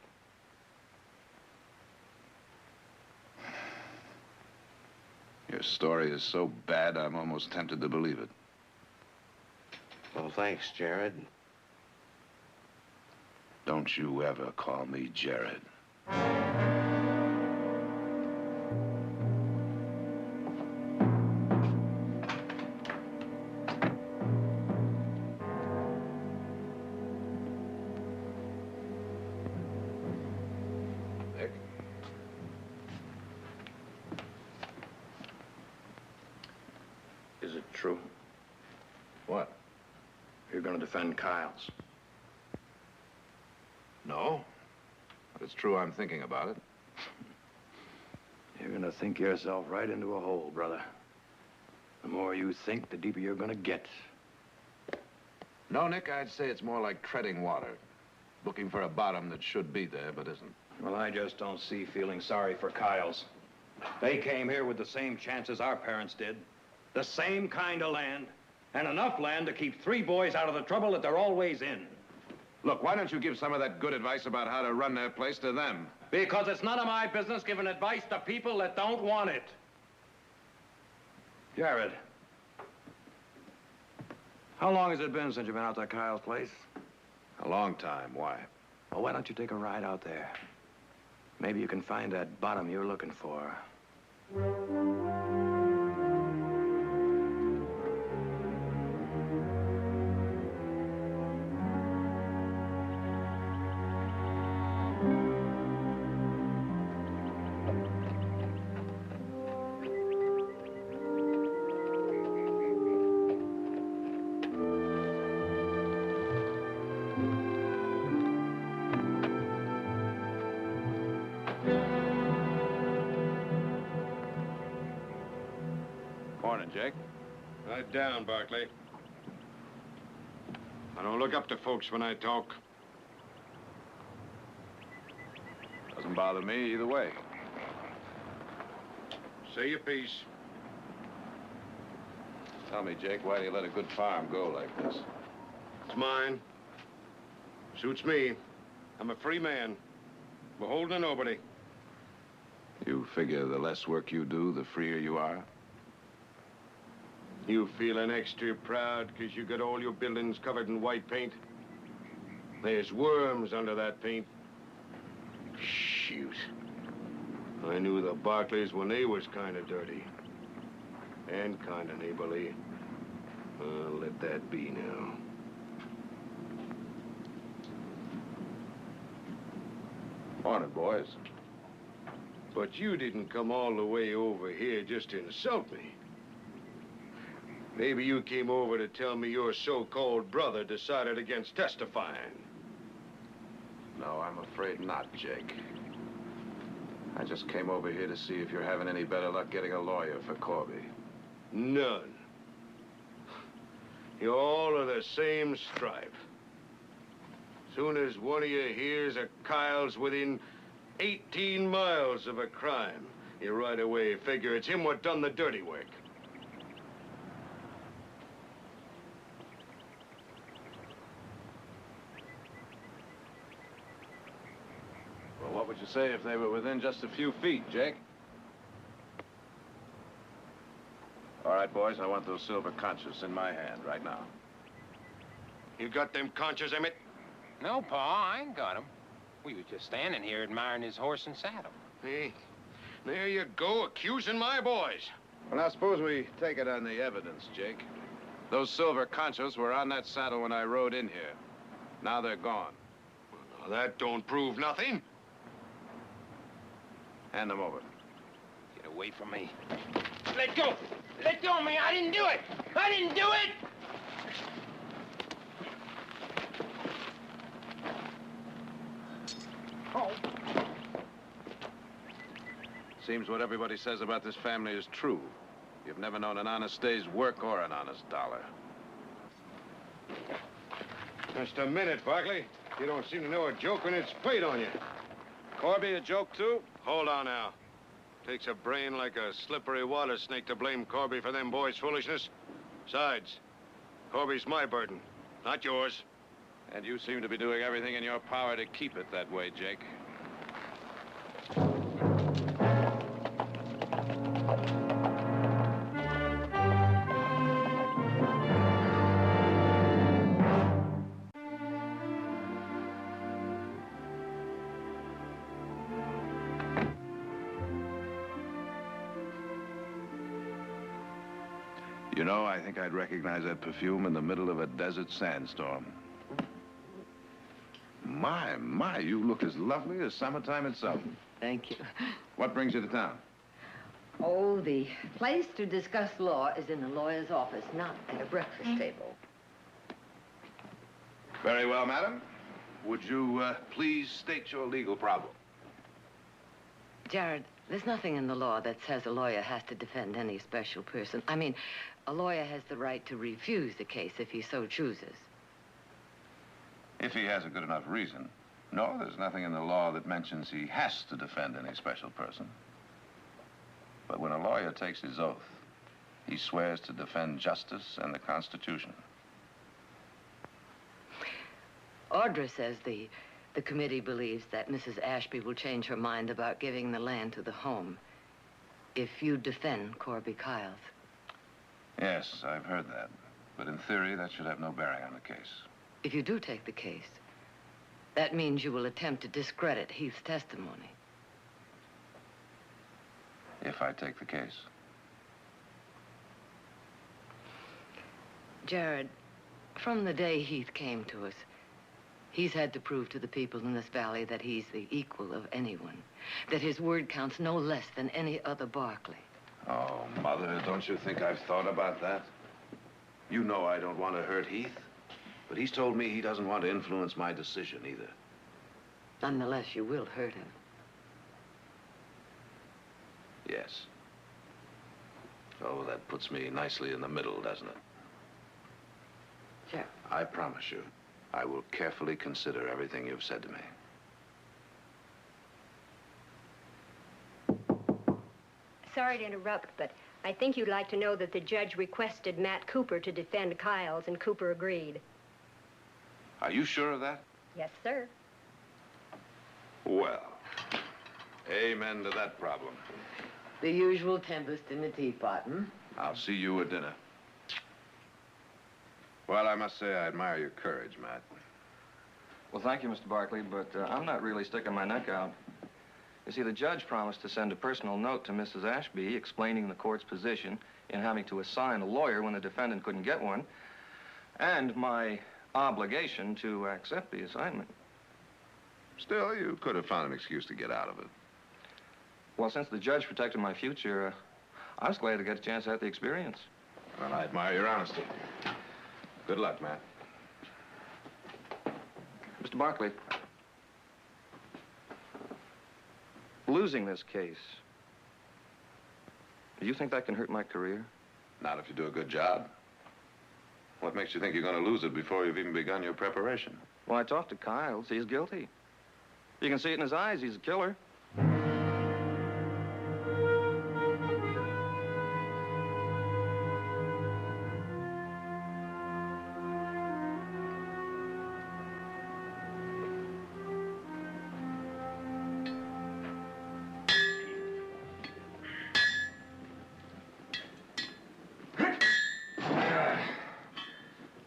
Your story is so bad, I'm almost tempted to believe it. Well, thanks, Jared. Don't you ever call me Jared. Nick? Is it true? What? You're gonna defend Kyle's? No. But it's true I'm thinking about it. You're gonna think yourself right into a hole, brother. The more you think, the deeper you're gonna get. No, Nick, I'd say it's more like treading water. Looking for a bottom that should be there, but isn't. Well, I just don't see feeling sorry for Kyle's. They came here with the same chances our parents did. The same kind of land. And enough land to keep 3 boys out of the trouble that they're always in. Look, why don't you give some of that good advice about how to run their place to them? Because it's none of my business giving advice to people that don't want it. Jared, how long has it been since you've been out to Kyle's place? A long time. Why? Well, why don't you take a ride out there? Maybe you can find that bottom you're looking for. Morning, Jake. Right down, Barkley. I don't look up to folks when I talk. Doesn't bother me either way. Say your piece. Tell me, Jake, why do you let a good farm go like this? It's mine. Suits me. I'm a free man. Beholden to nobody. You figure the less work you do, the freer you are? You feeling extra proud because you got all your buildings covered in white paint? There's worms under that paint. Shoot. I knew the Barkleys when they was kind of dirty. And kind of neighborly. I'll let that be now. Morning, boys. But you didn't come all the way over here just to insult me. Maybe you came over to tell me your so-called brother decided against testifying. No, I'm afraid not, Jake. I just came over here to see if you're having any better luck getting a lawyer for Corby. None. You all are the same stripe. Soon as one of you hears a Kyle's within 18 miles of a crime, you right away figure it's him what done the dirty work. Well, what would you say if they were within just a few feet, Jake? All right, boys, I want those silver conchas in my hand right now. You got them conchas, Emmett? No, Pa, I ain't got him. We was just standing here admiring his horse and saddle. Hey, there you go, accusing my boys. Well, now, suppose we take it on the evidence, Jake. Those silver conchas were on that saddle when I rode in here. Now they're gone. Well, now, that don't prove nothing. Hand them over. Get away from me. Let go! Let go of me! I didn't do it! I didn't do it! Oh. Seems what everybody says about this family is true. You've never known an honest day's work or an honest dollar. Just a minute, Barkley. You don't seem to know a joke when it's played on you. Corby, a joke, too? Hold on now. Takes a brain like a slippery water snake to blame Corby for them boys' foolishness. Besides, Corby's my burden, not yours. And you seem to be doing everything in your power to keep it that way, Jake. You know, I think I'd recognize that perfume in the middle of a desert sandstorm. My, you look as lovely as summertime itself. Thank you. What brings you to town? Oh, the place to discuss law is in the lawyer's office, not at a breakfast table. Very well, madam. Would you please state your legal problem? Jared, there's nothing in the law that says a lawyer has to defend any special person. I mean, a lawyer has the right to refuse the case if he so chooses. If he has a good enough reason. No, there's nothing in the law that mentions he has to defend any special person. But when a lawyer takes his oath, he swears to defend justice and the Constitution. Audra says the committee believes that Mrs. Ashby will change her mind about giving the land to the home if you defend Corby Kyles. Yes, I've heard that. But in theory, that should have no bearing on the case. If you do take the case, that means you will attempt to discredit Heath's testimony. If I take the case. Jared, from the day Heath came to us, he's had to prove to the people in this valley that he's the equal of anyone, that his word counts no less than any other Barkley. Oh, Mother, don't you think I've thought about that? You know I don't want to hurt Heath, but he's told me he doesn't want to influence my decision either. Nonetheless, you will hurt him. Yes. Oh, that puts me nicely in the middle, doesn't it? Sure. I promise you, I will carefully consider everything you've said to me. Sorry to interrupt, but I think you'd like to know that the judge requested Matt Cooper to defend Kyles, and Cooper agreed. Are you sure of that? Yes, sir. Well, amen to that problem. The usual tempest in the teapot, hmm? I'll see you at dinner. Well, I must say I admire your courage, Matt. Well, thank you, Mr. Barkley, but I'm not really sticking my neck out. You see, the judge promised to send a personal note to Mrs. Ashby explaining the court's position in having to assign a lawyer when the defendant couldn't get one, and my obligation to accept the assignment. Still, you could have found an excuse to get out of it. Well, since the judge protected my future, I was glad to get a chance at the experience. Well, I admire your honesty. Good luck, Matt. Mr. Barkley, losing this case, do you think that can hurt my career? Not if you do a good job. What makes you think you're going to lose it before you've even begun your preparation? Well, I talked to Kyles. He's guilty. You can see it in his eyes. He's a killer.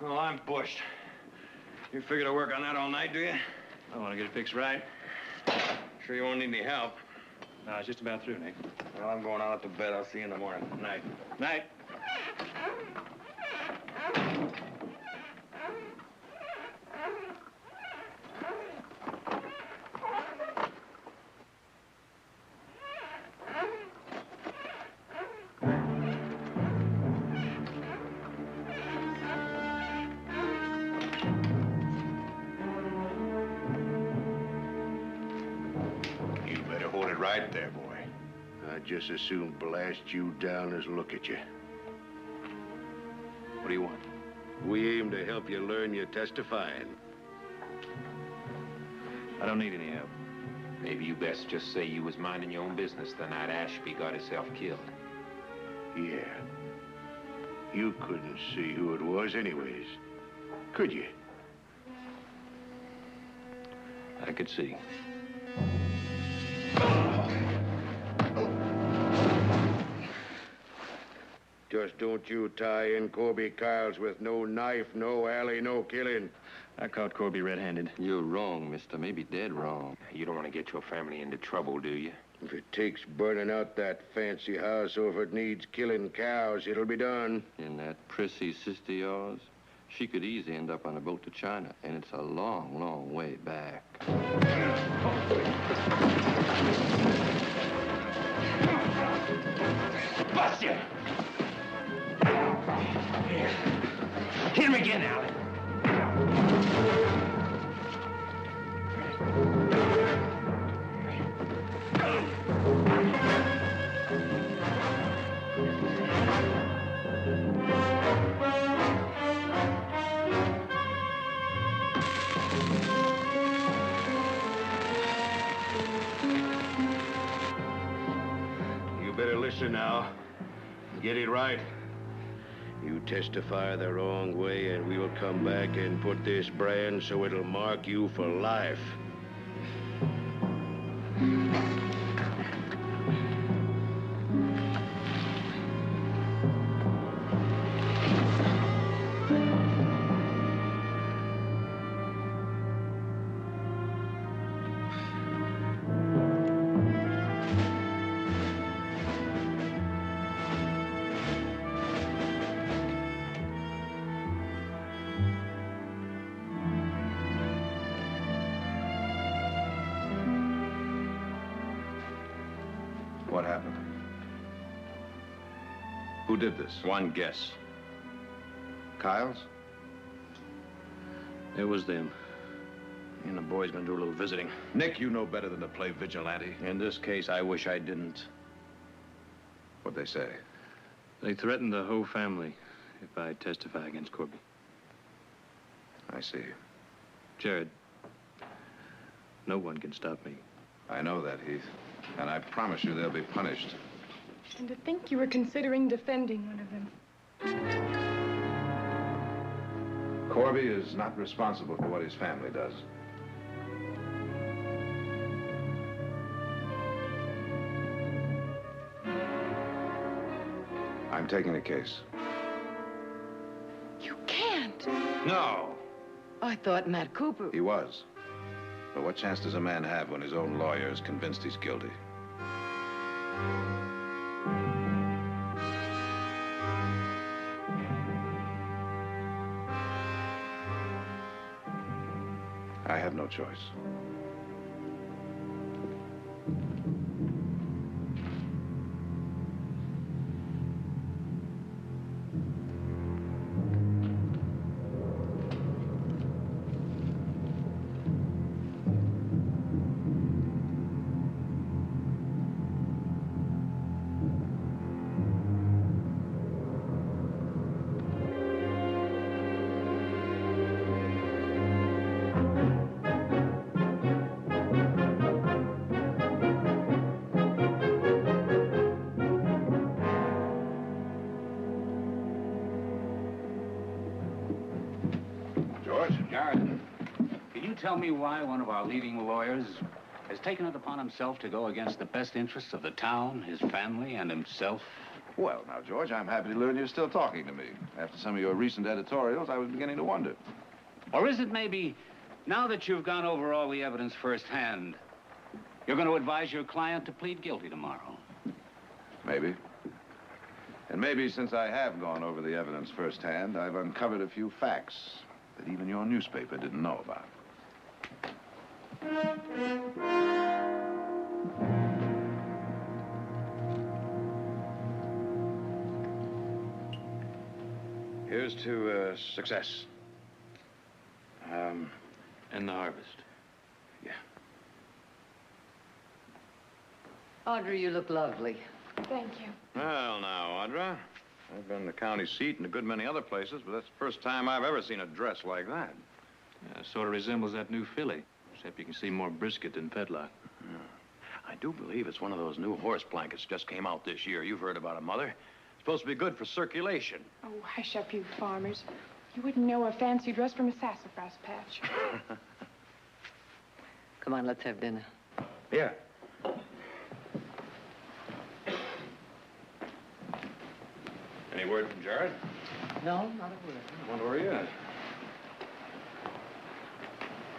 Well, I'm bushed. You figure to work on that all night, do you? I want to get it fixed right. Sure you won't need any help? No, it's just about through, Nick. Well, I'm going out to bed. I'll see you in the morning. Night. Night. Right there, boy. I'd just as soon blast you down as look at you. What do you want? We aim to help you learn your testifying. I don't need any help. Maybe you best just say you was minding your own business the night Ashby got himself killed. Yeah. You couldn't see who it was anyways, could you? I could see. Just don't you tie in Corby Kyles with no knife, no alley, no killing. I caught Corby red-handed. You're wrong, mister. Maybe dead wrong. You don't want to get your family into trouble, do you? If it takes burning out that fancy house or if it needs killing cows, it'll be done. And that prissy sister of yours, she could easily end up on a boat to China, and it's a long, long way back. Bust you! Hit him again, Allen. You better listen now. Get it right. You testify the wrong way, and we'll come back and put this brand so it'll mark you for life. What happened? Who did this? One guess. Kyles? It was them. Me and the boys gonna do a little visiting. Nick, you know better than to play vigilante. In this case, I wish I didn't. What'd they say? They threatened the whole family if I testify against Corby. I see. Jared, no one can stop me. I know that, Heath. And I promise you they'll be punished. And to think you were considering defending one of them. Corby is not responsible for what his family does. I'm taking the case. You can't. No! I thought Matt Cooper... He was. But what chance does a man have when his own lawyer is convinced he's guilty? I have no choice. Tell me why one of our leading lawyers has taken it upon himself to go against the best interests of the town, his family, and himself? Well, now, George, I'm happy to learn you're still talking to me. After some of your recent editorials, I was beginning to wonder. Or is it maybe, now that you've gone over all the evidence firsthand, you're going to advise your client to plead guilty tomorrow? Maybe. And maybe since I have gone over the evidence firsthand, I've uncovered a few facts that even your newspaper didn't know about. Here's to success. And the harvest. Yeah. Audrey, you look lovely. Thank you. Well, now, Audra, I've been in the county seat and a good many other places, but that's the first time I've ever seen a dress like that. Sort of resembles that new filly. Except you can see more brisket than fetlock. Yeah. I do believe it's one of those new horse blankets just came out this year. You've heard about it, Mother. It's supposed to be good for circulation. Oh, hush up, you farmers. You wouldn't know a fancy dress from a sassafras patch. Come on, let's have dinner. Yeah. Any word from Jared? No, not a word. I wonder where he is.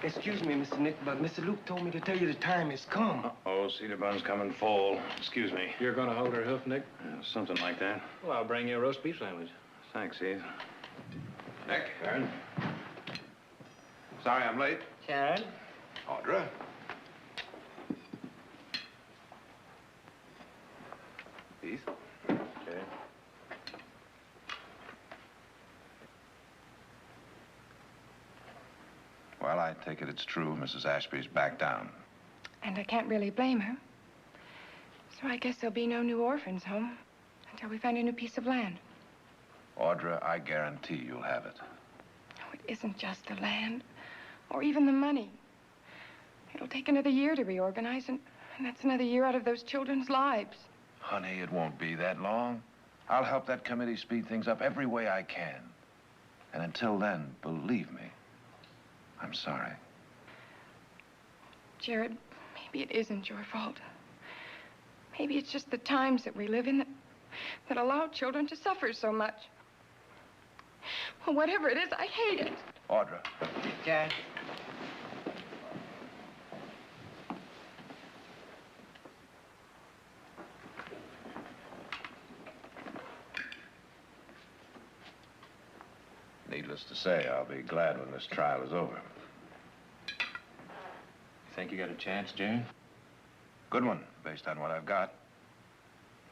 Excuse me, Mr. Nick, but Mr. Luke told me to tell you the time has come. Uh-oh, cedar bun's coming full. Excuse me. You're gonna hold her hoof, Nick? Something like that. Well, I'll bring you a roast beef sandwich. Thanks, Heath. Nick, Karen. Sorry I'm late. Sharon? Audra. Heath. Okay. Well, I take it it's true. Mrs. Ashby's back down. And I can't really blame her. So I guess there'll be no new orphans home until we find a new piece of land. Audra, I guarantee you'll have it. Oh, it isn't just the land or even the money. It'll take another year to reorganize, and that's another year out of those children's lives. Honey, it won't be that long. I'll help that committee speed things up every way I can. And until then, believe me, I'm sorry. Jared, maybe it isn't your fault. Maybe it's just the times that we live in that allow children to suffer so much. Well, whatever it is, I hate it. Audra. Jared. Needless to say, I'll be glad when this trial is over. You think you got a chance, Jared? Good one, based on what I've got.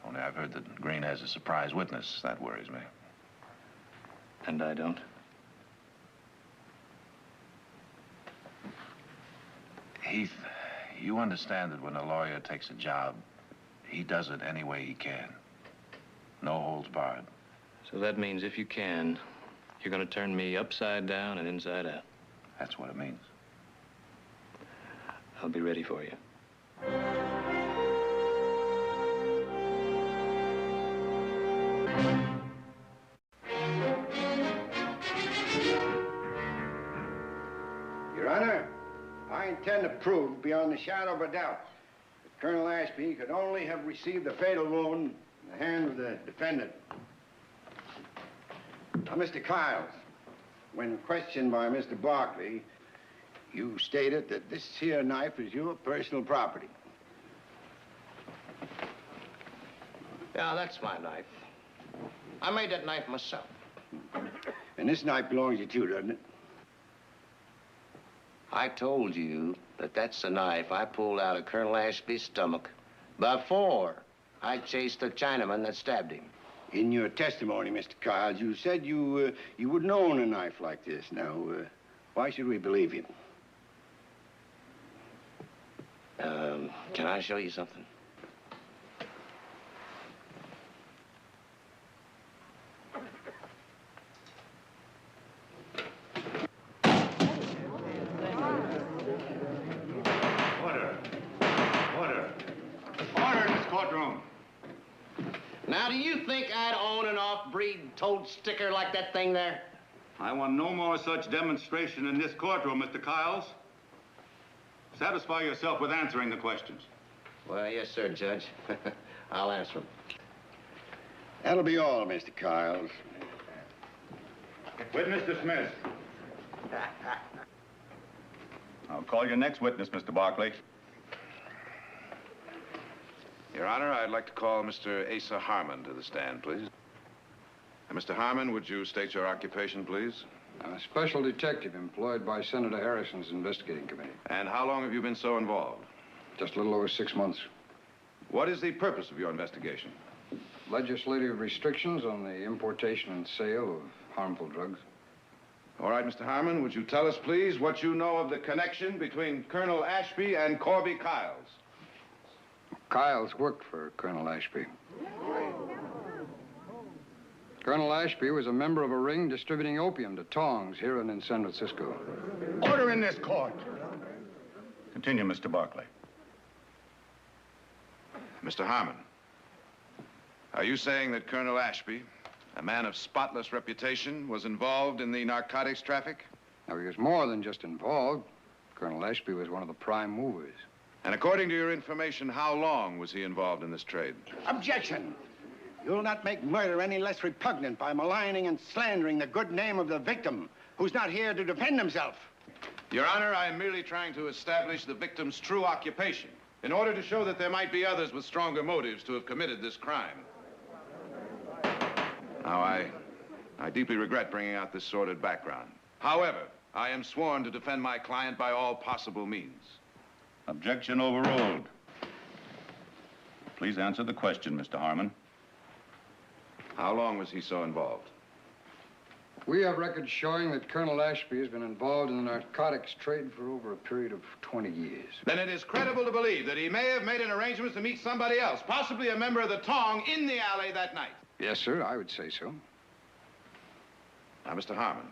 Only I've heard that Green has a surprise witness. That worries me. And I don't. Heath, you understand that when a lawyer takes a job, he does it any way he can. No holds barred. So that means if you can, you're gonna turn me upside down and inside out. That's what it means. I'll be ready for you. Your Honor, I intend to prove beyond the shadow of a doubt that Colonel Ashby could only have received the fatal wound in the hand of the defendant. Now, Mr. Kiles, when questioned by Mr. Barkley, you stated that this here knife is your personal property. Yeah, that's my knife. I made that knife myself. And this knife belongs to you too, doesn't it? I told you that that's the knife I pulled out of Colonel Ashby's stomach before I chased the Chinaman that stabbed him. In your testimony, Mr. Kiles, you said you wouldn't own a knife like this. Now, why should we believe you? Can I show you something? Order. Order. Order in this courtroom. Now, do you think I'd own an off-breed toad sticker like that thing there? I want no more such demonstration in this courtroom, Mr. Kiles. Satisfy yourself with answering the questions. Well, yes, sir, Judge. I'll answer them. That'll be all, Mr. Kiles. Witness dismissed. I'll call your next witness, Mr. Barkley. Your Honor, I'd like to call Mr. Asa Harmon to the stand, please. Mr. Harmon, would you state your occupation, please? I'm a special detective employed by Senator Harrison's investigating committee. And how long have you been so involved? Just a little over 6 months. What is the purpose of your investigation? Legislative restrictions on the importation and sale of harmful drugs. All right, Mr. Harmon, would you tell us, please, what you know of the connection between Colonel Ashby and Corby Kiles? Kiles worked for Colonel Ashby. Colonel Ashby was a member of a ring distributing opium to tongs here and in San Francisco. Order in this court. Continue, Mr. Barkley. Mr. Harmon, are you saying that Colonel Ashby, a man of spotless reputation, was involved in the narcotics traffic? Now, he was more than just involved. Colonel Ashby was one of the prime movers. And according to your information, how long was he involved in this trade? Objection! You'll not make murder any less repugnant by maligning and slandering the good name of the victim, who's not here to defend himself. Your Honor, I am merely trying to establish the victim's true occupation in order to show that there might be others with stronger motives to have committed this crime. Now, I deeply regret bringing out this sordid background. However, I am sworn to defend my client by all possible means. Objection overruled. Please answer the question, Mr. Harmon. How long was he so involved? We have records showing that Colonel Ashby has been involved in the narcotics trade for over a period of 20 years. Then it is credible to believe that he may have made an arrangement to meet somebody else, possibly a member of the Tong, in the alley that night. Yes, sir, I would say so. Now, Mr. Harmon,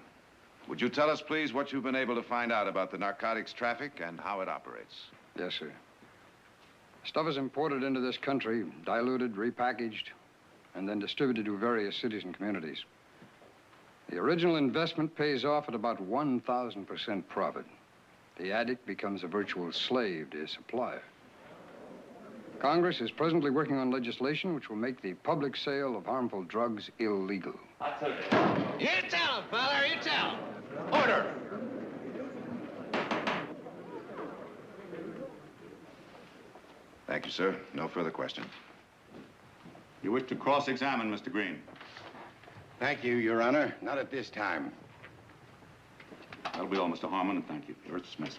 would you tell us, please, what you've been able to find out about the narcotics traffic and how it operates? Yes, sir. Stuff is imported into this country, diluted, repackaged, and then distributed to various cities and communities. The original investment pays off at about 1,000% profit. The addict becomes a virtual slave to his supplier. Congress is presently working on legislation which will make the public sale of harmful drugs illegal. You tell him, father, you tell him. Order. Thank you, sir. No further questions. You wish to cross-examine Mr. Green? Thank you, Your Honor. Not at this time. That'll be all, Mr. Harmon, and thank you. You're dismissed.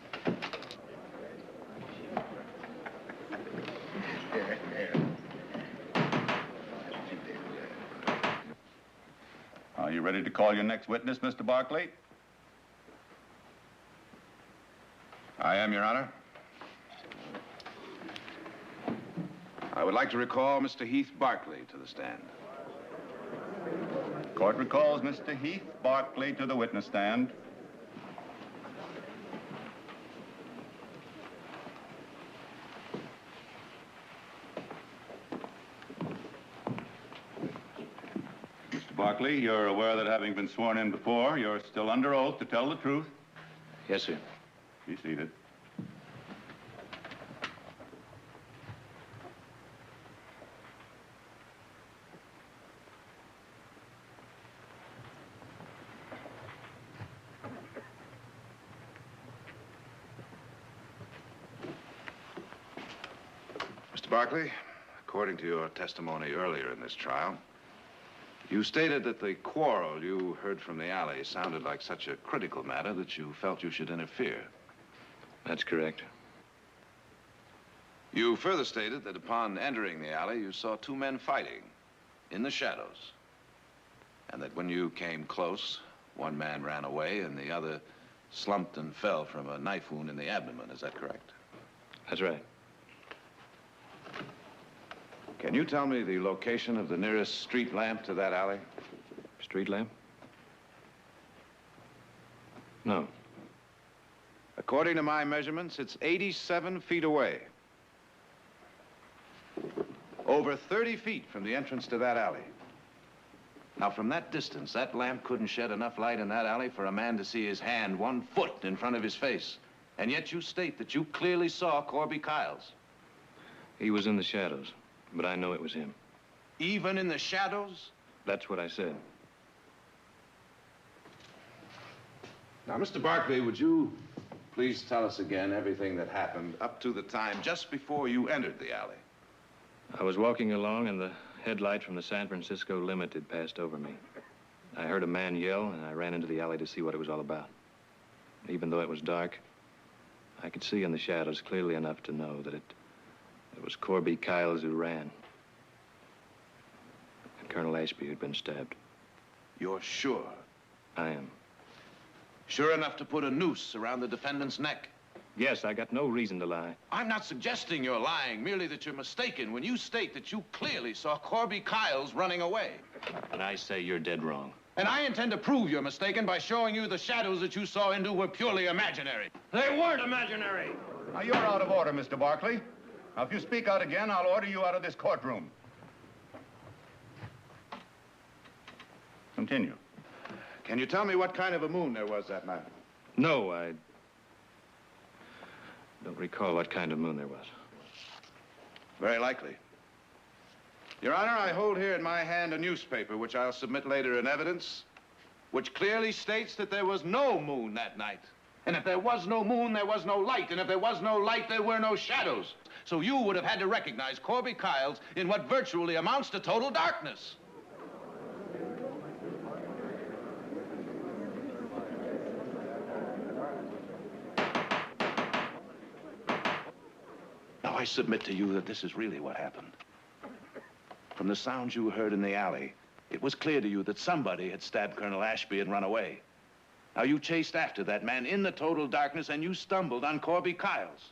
Are you ready to call your next witness, Mr. Barkley? I am, Your Honor. I would like to recall Mr. Heath Barkley to the stand. Court recalls Mr. Heath Barkley to the witness stand. Mr. Barkley, you're aware that having been sworn in before, you're still under oath to tell the truth? Yes, sir. Be seated. Mr. Barkley, according to your testimony earlier in this trial, you stated that the quarrel you heard from the alley sounded like such a critical matter that you felt you should interfere. That's correct. You further stated that upon entering the alley, you saw two men fighting in the shadows, and that when you came close, one man ran away and the other slumped and fell from a knife wound in the abdomen. Is that correct? That's right. Can you tell me the location of the nearest street lamp to that alley? Street lamp? No. According to my measurements, it's 87 feet away. Over 30 feet from the entrance to that alley. Now, from that distance, that lamp couldn't shed enough light in that alley for a man to see his hand 1 foot in front of his face. And yet you state that you clearly saw Corby Kyles. He was in the shadows, but I know it was him. Even in the shadows? That's what I said. Now, Mr. Barkley, would you please tell us again everything that happened up to the time just before you entered the alley? I was walking along and the headlight from the San Francisco Limited passed over me. I heard a man yell and I ran into the alley to see what it was all about. Even though it was dark, I could see in the shadows clearly enough to know that it was Corby Kyles who ran. And Colonel Ashby who'd been stabbed. You're sure? I am. Sure enough to put a noose around the defendant's neck? Yes, I got no reason to lie. I'm not suggesting you're lying, merely that you're mistaken when you state that you clearly saw Corby Kyles running away. And I say you're dead wrong. And I intend to prove you're mistaken by showing you the shadows that you saw into were purely imaginary. They weren't imaginary. Now, you're out of order, Mr. Barkley. Now, if you speak out again, I'll order you out of this courtroom. Continue. Can you tell me what kind of a moon there was that night? No, I don't recall what kind of moon there was. Very likely. Your Honor, I hold here in my hand a newspaper, which I'll submit later in evidence, which clearly states that there was no moon that night. And if there was no moon, there was no light. And if there was no light, there were no shadows. So you would have had to recognize Corby Kyles in what virtually amounts to total darkness. Now, I submit to you that this is really what happened. From the sounds you heard in the alley, it was clear to you that somebody had stabbed Colonel Ashby and run away. Now, you chased after that man in the total darkness, and you stumbled on Corby Kyles.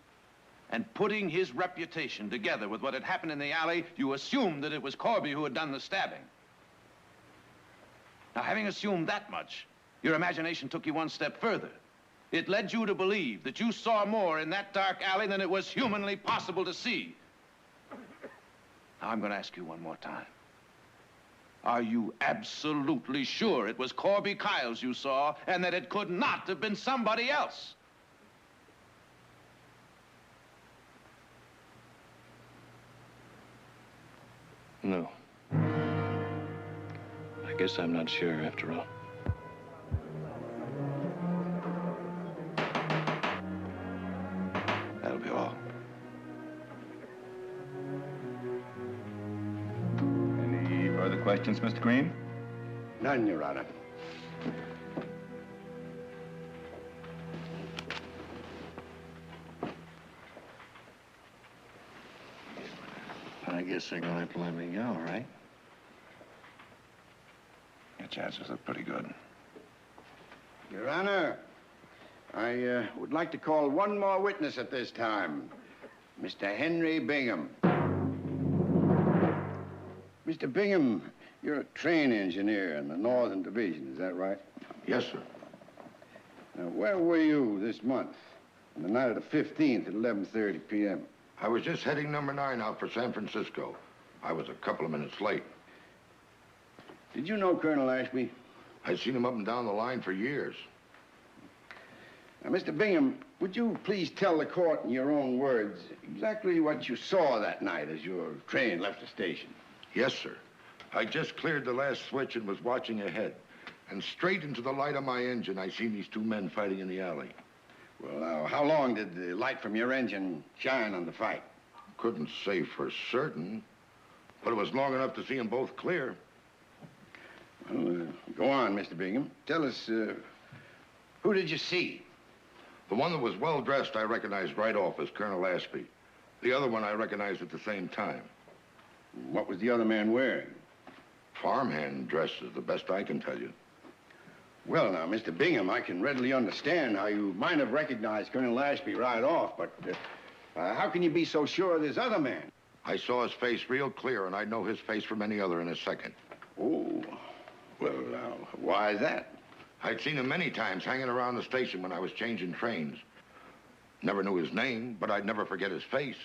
And putting his reputation together with what had happened in the alley, you assumed that it was Corby who had done the stabbing. Now, having assumed that much, your imagination took you one step further. It led you to believe that you saw more in that dark alley than it was humanly possible to see. Now, I'm going to ask you one more time. Are you absolutely sure it was Corby Kyles you saw and that it could not have been somebody else? No. I guess I'm not sure after all. That'll be all. Any further questions, Mr. Green? None, Your Honor. I guess they're gonna have to let me go, right? Your chances look pretty good. Your Honor, I would like to call one more witness at this time. Mr. Henry Bingham. Mr. Bingham, you're a train engineer in the Northern Division, is that right? Yes, sir. Now, where were you this month? On the night of the 15th at 11:30 p.m.? I was just heading number 9 out for San Francisco. I was a couple of minutes late. Did you know Colonel Ashby? I'd seen him up and down the line for years. Now, Mr. Bingham, would you please tell the court in your own words exactly what you saw that night as your train left the station? Yes, sir. I just cleared the last switch and was watching ahead. And straight into the light of my engine, I seen these two men fighting in the alley. Well, now, how long did the light from your engine shine on the fight? Couldn't say for certain, but it was long enough to see them both clear. Well, go on, Mr. Bingham. Tell us, who did you see? The one that was well-dressed I recognized right off as Colonel Ashby. The other one I recognized at the same time. What was the other man wearing? Farmhand dress is the best I can tell you. Well, now, Mr. Bingham, I can readily understand how you might have recognized Colonel Ashby right off, but how can you be so sure of this other man? I saw his face real clear, and I'd know his face from any other in a second. Oh, well, now, why is that? I'd seen him many times hanging around the station when I was changing trains. Never knew his name, but I'd never forget his face.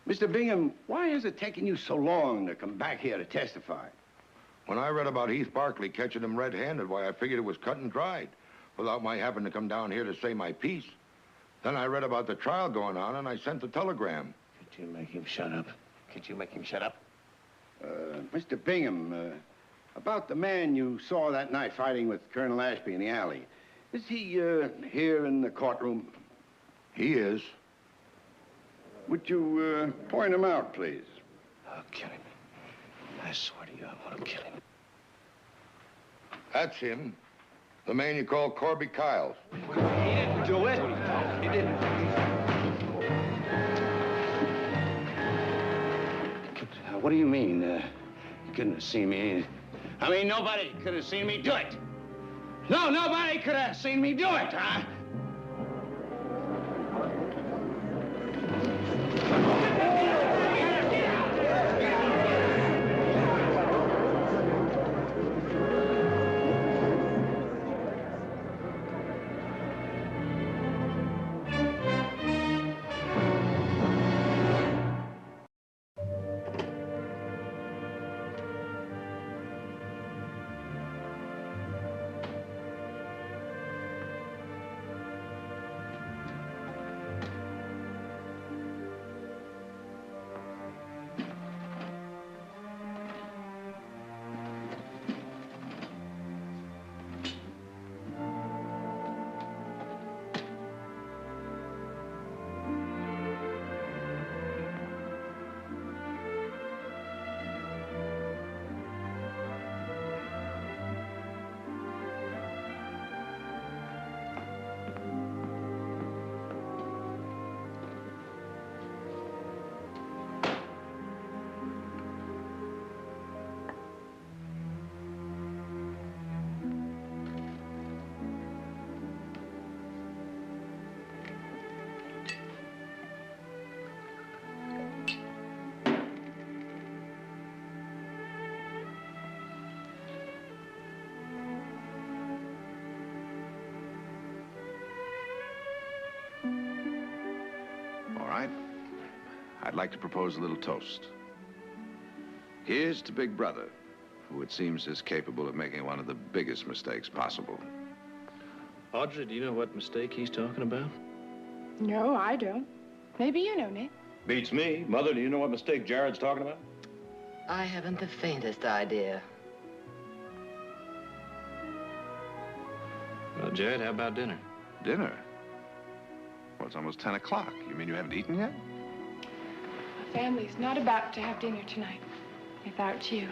Mr. Bingham, why is it taking you so long to come back here to testify? When I read about Heath Barkley catching him red-handed, why, I figured it was cut and dried, without my having to come down here to say my piece. Then I read about the trial going on, and I sent the telegram. Could you make him shut up? Could you make him shut up? Mr. Bingham, about the man you saw that night fighting with Colonel Ashby in the alley. Is he here in the courtroom? He is. Would you point him out, please? I'll kill him. I swear to you, I want to kill him. That's him. The man you call Corby Kyles. He didn't do it. He didn't. What do you mean? You couldn't have seen me. I mean, nobody could have seen me do it. No, nobody could have seen me do it, huh? I'd like to propose a little toast. Here's to Big Brother, who it seems is capable of making one of the biggest mistakes possible. Audrey, do you know what mistake he's talking about? No, I don't. Maybe you know, Nick. Beats me. Mother, do you know what mistake Jared's talking about? I haven't the faintest idea. Well, Jared, how about dinner? Dinner? Well, it's almost 10 o'clock. You mean you haven't eaten yet? My family's not about to have dinner tonight without you.